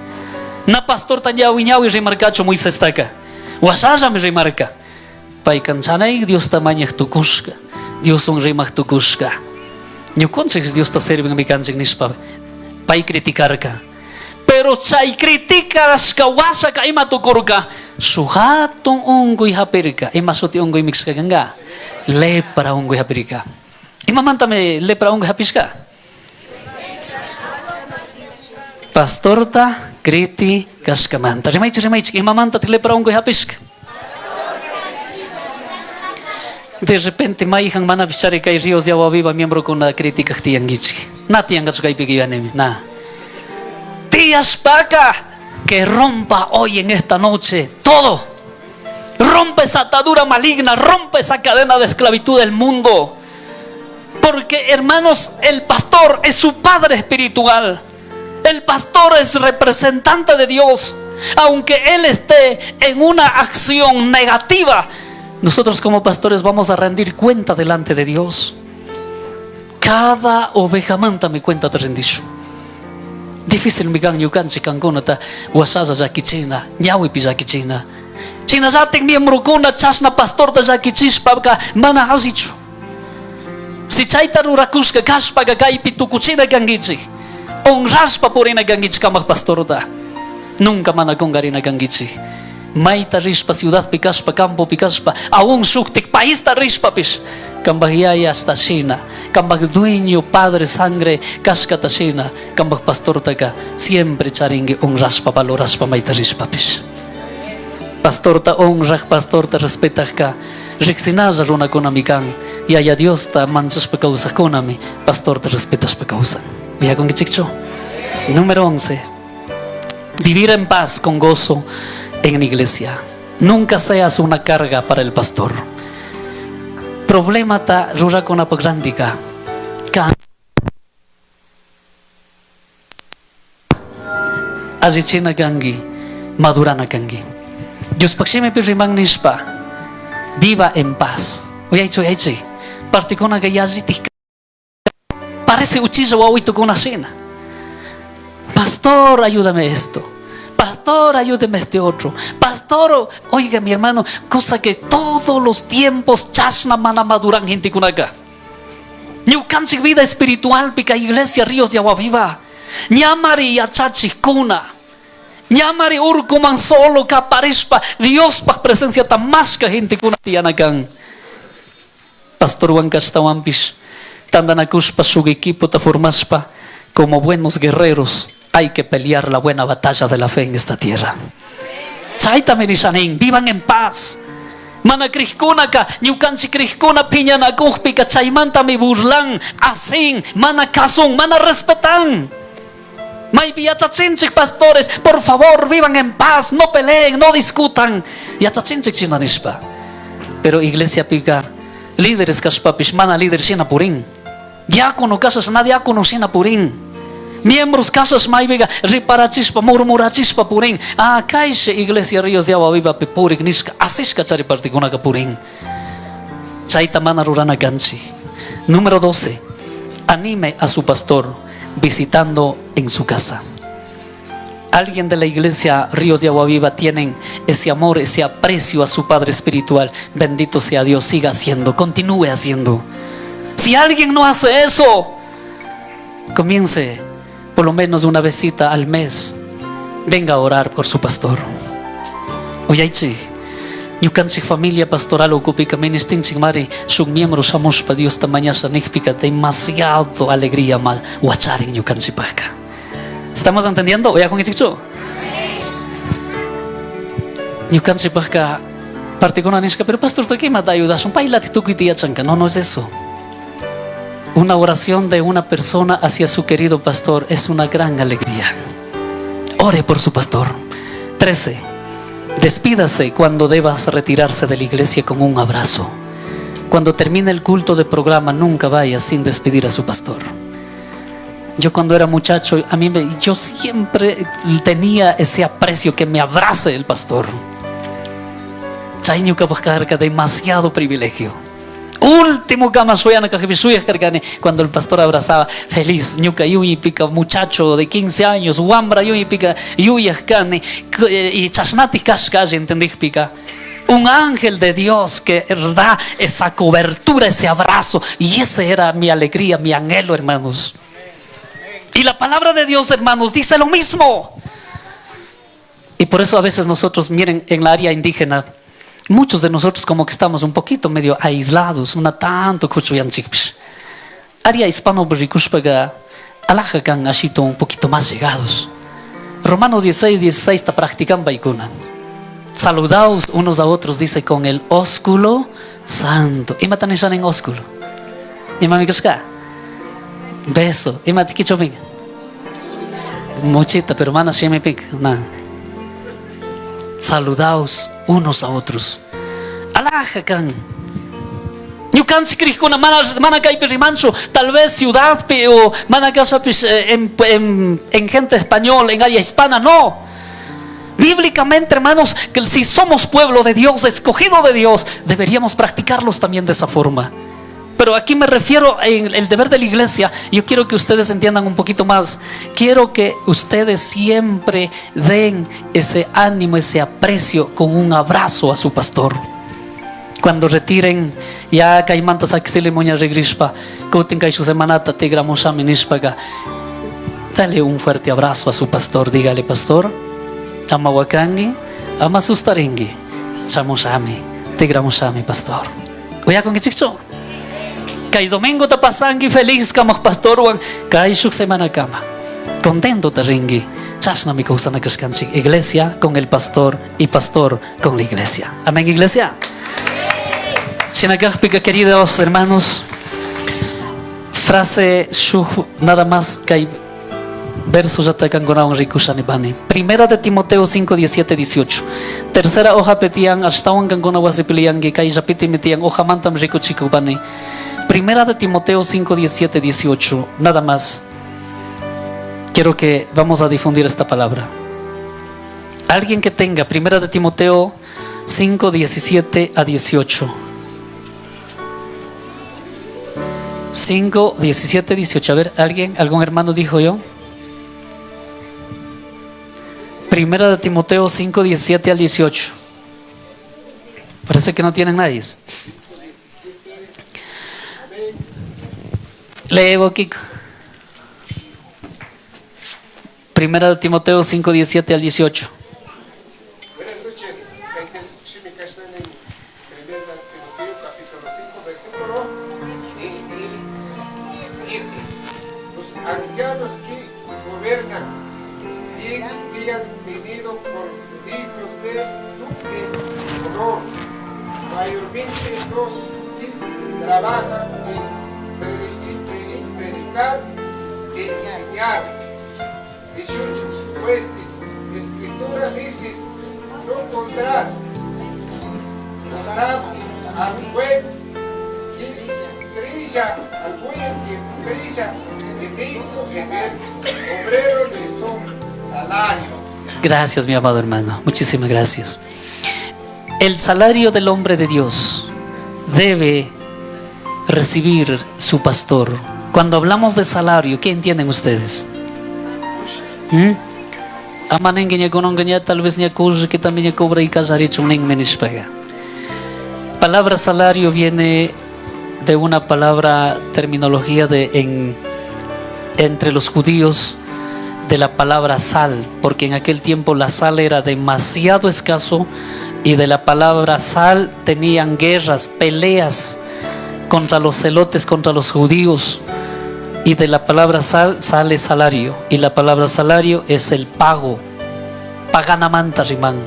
Na pastor ta ñawiñao y remarcacho Moisés taca. Wasaya me remarca. Pai canchanay Dios tamaña tukushka. Dios un remach tukushka. Yo consejo Dios te sirve en mi canción nispa para criticar acá. Pero chay criticas kawasa ka ima tukurka suhatong unggoy hapirika imasuti unggoy mixka ganga lepra unggoy hapirika imamantame lepra unggoy hapiska pastorta critikas kamanta remaichi imamanta te lepra unggoy hapiska. De repente, maihang mana bichari kay Ríos de Agua Viva, miembro con una crítica tiangichi. Na tiangas kay pigianemi, na. Tías paca, que rompa hoy en esta noche todo. Rompe esa atadura maligna, rompe esa cadena de esclavitud del mundo. Porque, hermanos, el pastor es su padre espiritual. El pastor es representante de Dios. Aunque él esté en una acción negativa, nosotros como pastores vamos a rendir cuenta delante de Dios. Cada oveja manta me cuenta de rendición. Difícil mi gang yukan si kangonata wasasa jakichina, nyawi pi jakichina. China jating miembro kuna chasna pastor de jakichis pabka mana hasichu. Si chaita rurakuska kaspa gagai pitukuchina gangichi. Onraspa purina gangichi kamak pastor da. Nunca mana kongarina gangichi. Maita rispa ciudad picaspa, campo picaspa, aún suktik país ta rispa pis. Cambagiaya hasta China, cambag dueño, padre, sangre, cascata China, cambag pastor taca, siempre charingue honraspa, valoraspa, maita rispa pis. Pastor ta honra, pastor ta respeta ka, rixinaja runa konamikan, y haya Dios ta manchas pa causa konami, pastor ta respetas pa causa. ¿Vea con qué chicho? Número 11. Vivir en paz con gozo en la iglesia. Nunca seas una carga para el pastor. Problema ta rura con apagrandica. Azichina gangi, madurana gangi. Dios paksime pirrimang nispa. Viva en paz. Oye, particona que ya parece uchizo wawito con una cena. Pastor, ayúdame esto. Pastor, ayúdeme este otro. Pastor, oiga mi hermano, cosa que todos los tiempos chasna mana maduran gente con acá. Ñucanchi vida espiritual pica iglesia Ríos de Agua Viva. Ñamari yachachi kuna. Ñamari urkuman solo caparespa Dios pa presencia tan más que gente kuna tianakan. Pastor Juan Castawampis, tandanakuspa su equipo ta formaspa como buenos guerreros. Hay que pelear la buena batalla de la fe en esta tierra. Chaita menisanin, vivan en paz. Mana krishkunaka, ñukanchi krishkuna piñana kuhpika chaymanta mi burlan, asin, mana kasun, mana respetan. May yachachinchik pastores, por favor, vivan en paz, no peleen, no discutan. Yachachinchik chinanishpa. Pero iglesia pica, líderes kaspapish, mana líder sina purin. Diácono casas na diácono sina purin. Miembros casas may vega riparachispa, murmurachispa purin. Ah, caixe iglesia Ríos de Agua Viva pepurik niska, asiska chari particuna purin. Chaita mana rurana ganchi. Número 12. Anime a su pastor visitando en su casa. Alguien de la iglesia Ríos de Agua Viva tienen ese amor, ese aprecio a su padre espiritual. Bendito sea Dios, siga haciendo, continúe haciendo. Si alguien no hace eso, comience por lo menos una visita al mes. Venga a orar por su pastor. Oye, ñukanchik familia pastoral ocupika ministinchik mari sus miembros somos para Dios tamaña sanigpica demasiado alegría mal huacharin ñukanchik paka. ¿Estamos entendiendo? Oye, con eso. Ñukanchik paka particular niska, pero pastor, ¿tú qué me da ayuda? Son pailati tu cuitia chanca. No, no es eso. Una oración de una persona hacia su querido pastor es una gran alegría. Ore por su pastor. 13. Despídase cuando debas retirarse de la iglesia con un abrazo. Cuando termine el culto de programa, nunca vaya sin despedir a su pastor. Yo cuando era muchacho, yo siempre tenía ese aprecio que me abrace el pastor. Chayñuka buscar demasiado privilegio. Último cuando el pastor abrazaba feliz ñuka yuyi pica muchacho de 15 años wambra yuyi pica yuyi y chasnati kashkash entendí pica un ángel de Dios que da esa cobertura, ese abrazo, y ese era mi alegría, mi anhelo, hermanos. Y la palabra de Dios, hermanos, dice lo mismo. Y por eso a veces nosotros, miren, en la área indígena, muchos de nosotros como que estamos un poquito medio aislados, una tanto kuchuyanchikpish. Área hispano berikushpaga, alajakan ashito un poquito más llegados. Romanos 16 está practicando baikuna. Saludaos unos a otros, dice, con el ósculo santo. Imatanishan en ósculo. Imamikaska. Beso. Imatikichoping. Muchita, pero mana shemipik. Nada. Saludaos unos a otros. Alajakan. Ñukansi krishkuna mana kay pirimancho, tal vez ciudad o mana casa en gente español, en área hispana, no. Bíblicamente, hermanos, que si somos pueblo de Dios, escogido de Dios, deberíamos practicarlos también de esa forma. Pero aquí me refiero en el deber de la iglesia. Yo quiero que ustedes entiendan un poquito más. Quiero que ustedes siempre den ese ánimo, ese aprecio con un abrazo a su pastor. Cuando retiren, ya kaimantas axile moña regrispa, kotin kai su semanata te gramosa minispaga. Dale un fuerte abrazo a su pastor. Dígale, pastor, ama wakangi, ama sustaringi, chamosami, te gramosami, pastor. Oya con que chicho. Kay domingo ta pasangi feliz kama pastor wan kay su semana kama. Contento ta ringi. Chasna mi cosa na kaskanchi. Iglesia con el pastor y pastor con la iglesia. Amén, iglesia. Chinagahpika, queridos hermanos, frase nada más que versos atacan con un rikushanibani. Primera de Timoteo 5, 17, 18. Tercera hoja petian ashtawan kangona wasipiliangi kay japiti metian hoja mantam rikuchikubani. Primera de Timoteo 5, 17, 18. Nada más. Quiero que vamos a difundir esta palabra. Alguien que tenga Primera de Timoteo 5, 17 a 18. 5, 17, 18. A ver, algún hermano dijo yo. Primera de Timoteo 5, 17 al 18. Parece que no tienen nadie. Leo, Kiko. Primera de Timoteo 5, 17 al 18. Buenas noches. Primera de Timoteo capítulo 5 versículo 17. Los ancianos que gobiernan bien sean tenidos por dignos de honor, mayormente los que trabajan en predicar y enseñar. 18. Pues Escritura dice: no pondrás los sabios al buen que trilla, y digno es el obrero de su salario. Gracias, mi amado hermano. Muchísimas gracias. El salario del hombre de Dios debe recibir su pastor. Cuando hablamos de salario, ¿qué entienden ustedes? Amanen que niya kunong ganyan, tal vez niya kurso que también niya cobra y casaricho ning menispega. Palabra salario viene de una palabra, terminología entre los judíos, de la palabra sal, porque en aquel tiempo la sal era demasiado escaso, y de la palabra sal tenían guerras, peleas contra los celotes, contra los judíos. Y de la palabra sal sale salario, y la palabra salario es el pago. Paganamanta rimán.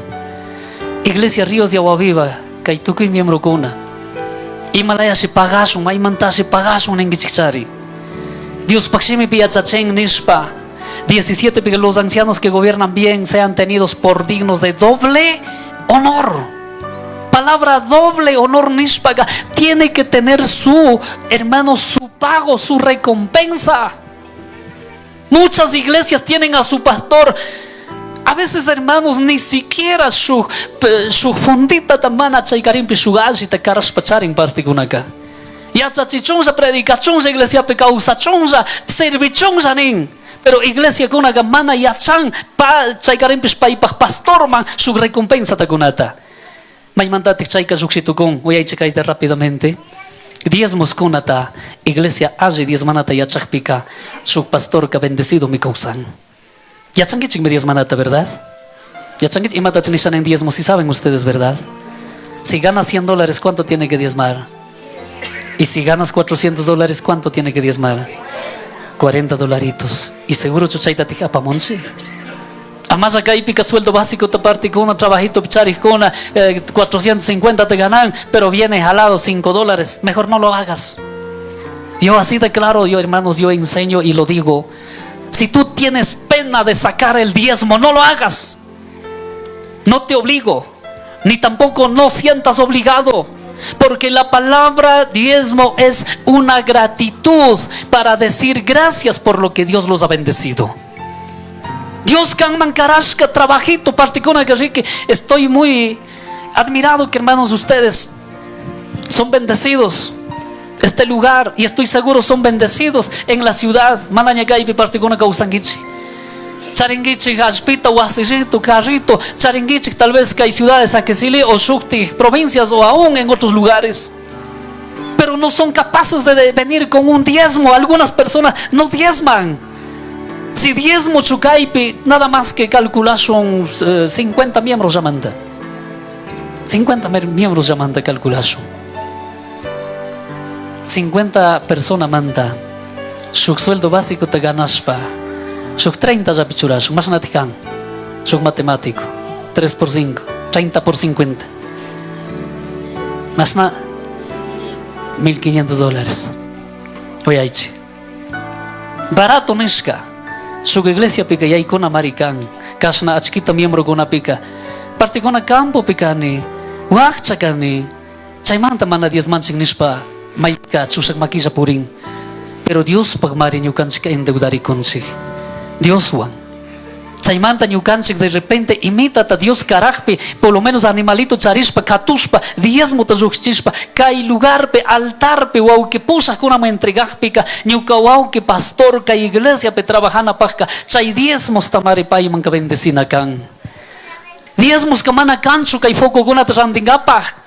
Iglesia Ríos de Agua Viva, kaituku y miembro kuna. Himalaya si pagasun, may manta si pagasun en gichichari. Dios paksimi piachacheng nispa. 17, porque los ancianos que gobiernan bien sean tenidos por dignos de doble honor. Palabra doble honor nispaga. Tiene que tener su pago, su recompensa. Muchas iglesias tienen a su pastor. A veces, hermanos, ni siquiera su fundita tamana chaikarim pishugashi te caras pacharin partigunaka. Ya chachichonza predicacionza iglesia pecausa chonza servichonza nin. Pero iglesia kuna gamana ya chan pa chaikarim pispaipa pastor man su recompensa takunata. May mandatik chaika suksitukong, voy a checaite rápidamente. Diezmos kunata, iglesia aji diezmanata ya chakpika, su pastor que bendecido mi causan. Ya changichik me diezmanata, ¿verdad? Ya changichik imata tenishan en diezmos, si saben ustedes, ¿verdad? Si ganas $100, ¿cuánto tiene que diezmar? Y si ganas $400, ¿cuánto tiene que diezmar? $40. Y seguro chuchaita tika pamonsi. Además acá hay pica sueldo básico te parte con un trabajito pichari con 450 te ganan, pero viene jalado $5. Mejor no lo hagas. Yo así de claro, hermanos, yo enseño y lo digo. Si tú tienes pena de sacar el diezmo, no lo hagas. No te obligo, ni tampoco no sientas obligado. Porque la palabra diezmo es una gratitud para decir gracias por lo que Dios los ha bendecido. Dios can mancarasca trabajito particular que estoy muy admirado que hermanos ustedes son bendecidos. Este lugar, y estoy seguro son bendecidos en la ciudad. Mananyagaipi particular causangichi. Charingichi, Hashpita, Huasillito, Carrito, Charingichi, tal vez que hay ciudades a Quesili o Shukti, provincias o aún en otros lugares. Pero no son capaces de venir con un diezmo. Algunas personas no diezman. Si diezmo chukaipi, nada más que calcular son 50 miembros llamanda. 50 miembros llamanda calculación. 50 personas manda. Su sueldo básico te ganas pa. Su 30 ya pichuras, más natican. Su matemático. 3 por 5, 30 por 50. Más na $1,500. Oye, aichi. Barato nishka. Su iglesia pica y con american, kasna achkita miembro con pica, parte con campo picani, wachakani, chaimanta mana diezman signispa, maika chusak makisa puring, pero Dios pagmarin yukan chika endeudari konsi, Dios wan, Chaymanta ñukanchik de repente imita a Dios carajpe, por lo menos animalito charishpa, katushpa, diezmo ta lluchishpa, kay lugarpe, altarpe, wauke pusa kunama entregajpika, ñuka wauke pastor, kay iglesia pe trabajana pajka, chay diezmos tamari payman ka bendecina kan. Diezmos ka mana kanchu kay foco guna randingapaj.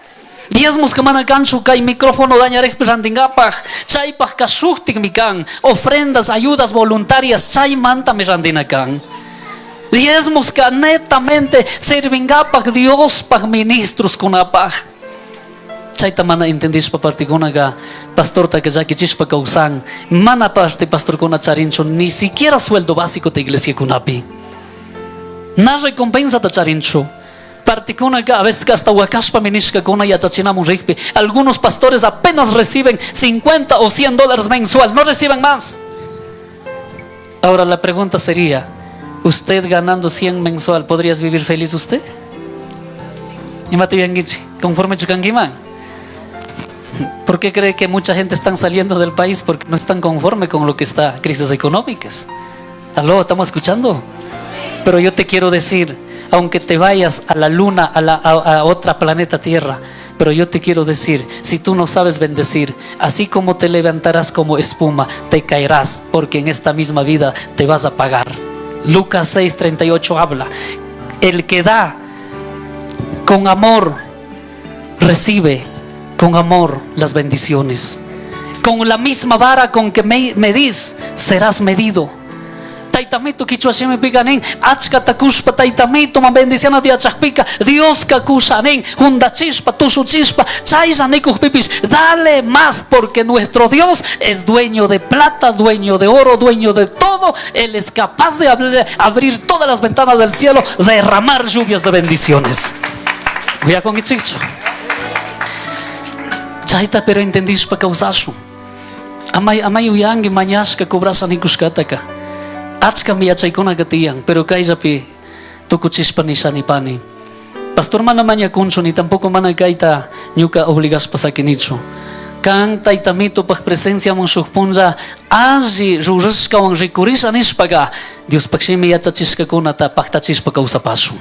Diezmos que mana cancho kay micrófono dañarek randingapaj. Chay paj kashuktik mi kan. Ofrendas, ayudas voluntarias, chay manta me randina kan. Diezmos que netamente servingapaj Dios paj ministros kunapaj. Chay tamana entendis pa parte kunaga pastor ta que ya que chispa causan mana parte pastor kuna charincho ni siquiera sueldo básico de iglesia kunapi. Na recompensa ta charincho. Particuna a veces hasta Huacashpa Minishka Kuna y Achachinamos Rigpi. Algunos pastores apenas reciben 50 o 100 dólares mensual, no reciben más. Ahora la pregunta sería: ¿usted ganando 100 mensual podrías vivir feliz usted? Conforme Chukangiman. ¿Por qué cree que mucha gente está saliendo del país? Porque no están conforme con lo que está, crisis económicas. ¿Aló? ¿Estamos escuchando? Pero yo te quiero decir, aunque te vayas a la luna, a otra planeta Tierra, pero yo te quiero decir, si tú no sabes bendecir, así como te levantarás como espuma, te caerás, porque en esta misma vida te vas a pagar. Lucas 6:38 habla: el que da con amor, recibe con amor las bendiciones. Con la misma vara con que medís, serás medido. Taitamito kichuashime picanen, achka takushpa taitamito ma bendición de achakpika, Dios kakushanen, hundachispa, tusuchispa, chaysanikuh pipis, dale más, porque nuestro Dios es dueño de plata, dueño de oro, dueño de todo. Él es capaz de abrir todas las ventanas del cielo, derramar lluvias de bendiciones. Voy a con ichicho. Chaita pero entendís pa causasu. Amay uyangi mañashka cobrasan ikushkataka. Achka mi achaykuna katiyan, pero kayllapi tukuchispa nishanipani. Pastor mana maña kuncho ni tampoco mana kaita ñuka obligaspa sakinichu. Kan taytamito paj presencia mon shukpunja alli rurashka wan rikurisha nishpaga Dios pakshimi yachachishka kunata paktachispa kausapasu.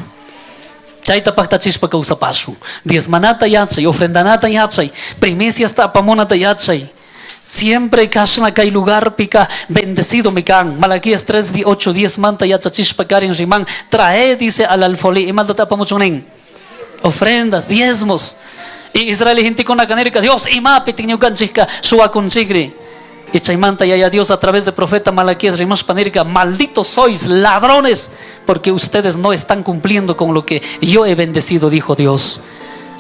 Chayta paktachispa kausapasu. Diezmanata yachay, ofrendanata yachay, primicias tapamonata yachay. Siempre kashna kay lugar pika bendecido mi kan. Malaquías 3:8-10 manta yachachishpa karin riman. Trae, dice, al alfolí. Y malta tapa mucho nen. Ofrendas, diezmos. Y Israel gente con la canérica. Dios, ima pitignu kanchika suwa kunchigri. Y chaymanta ya Dios a través de profeta Malaquías rimas panérica. Malditos sois, ladrones, porque ustedes no están cumpliendo con lo que yo he bendecido, dijo Dios.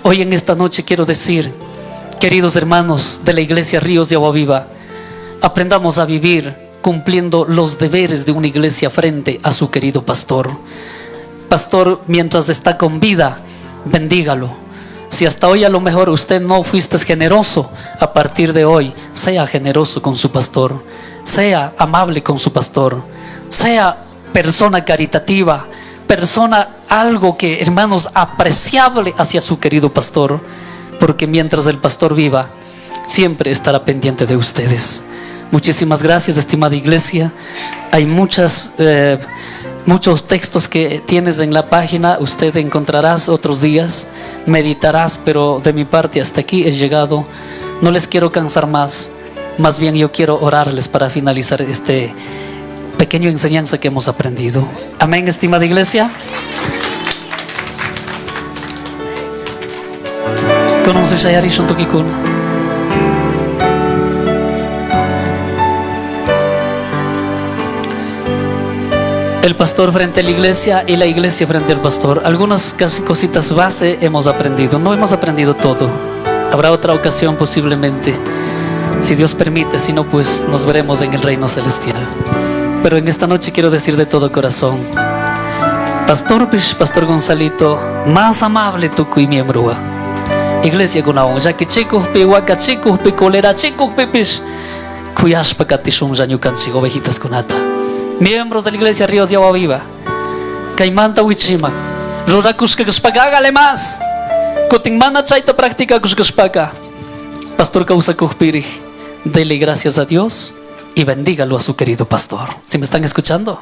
Hoy en esta noche quiero decir, queridos hermanos de la iglesia Ríos de Agua Viva, aprendamos a vivir cumpliendo los deberes de una iglesia frente a su querido pastor. Pastor, mientras está con vida, bendígalo. Si hasta hoy a lo mejor usted no fuiste generoso, a partir de hoy, sea generoso con su pastor, sea amable con su pastor, sea persona caritativa, persona algo que, hermanos, apreciable hacia su querido pastor. Porque mientras el pastor viva, siempre estará pendiente de ustedes. Muchísimas gracias, estimada iglesia. Hay muchos textos que tienes en la página. Usted encontrarás otros días, meditarás, pero de mi parte hasta aquí he llegado. No les quiero cansar más. Más bien yo quiero orarles para finalizar este pequeño enseñanza que hemos aprendido. Amén, estimada iglesia. ¿Conoces a Yarishon Tokikun? El pastor frente a la iglesia y la iglesia frente al pastor. Algunas cositas base hemos aprendido. No hemos aprendido todo. Habrá otra ocasión posiblemente, si Dios permite. Si no, pues nos veremos en el reino celestial. Pero en esta noche quiero decir de todo corazón, Pastor Gonzalito, más amable tuku y miembro. Iglesia kunaon, ya que chicos pe waka chicos pe colera chicos pe pis kuyas pakatishum janyukan chigo ovejitas kunata. Miembros de la iglesia Ríos de Agua Viva, Caimanta Wichima, Rorakuska Kuspaka, hágale más. Kotingmana chaita práctica Kuskapaka. Pastor Causa Kujpiri, dele gracias a Dios y bendígalo a su querido pastor. ¿Sí me están escuchando?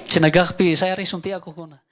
Sinagahpi, saya rin sunti ako kuna.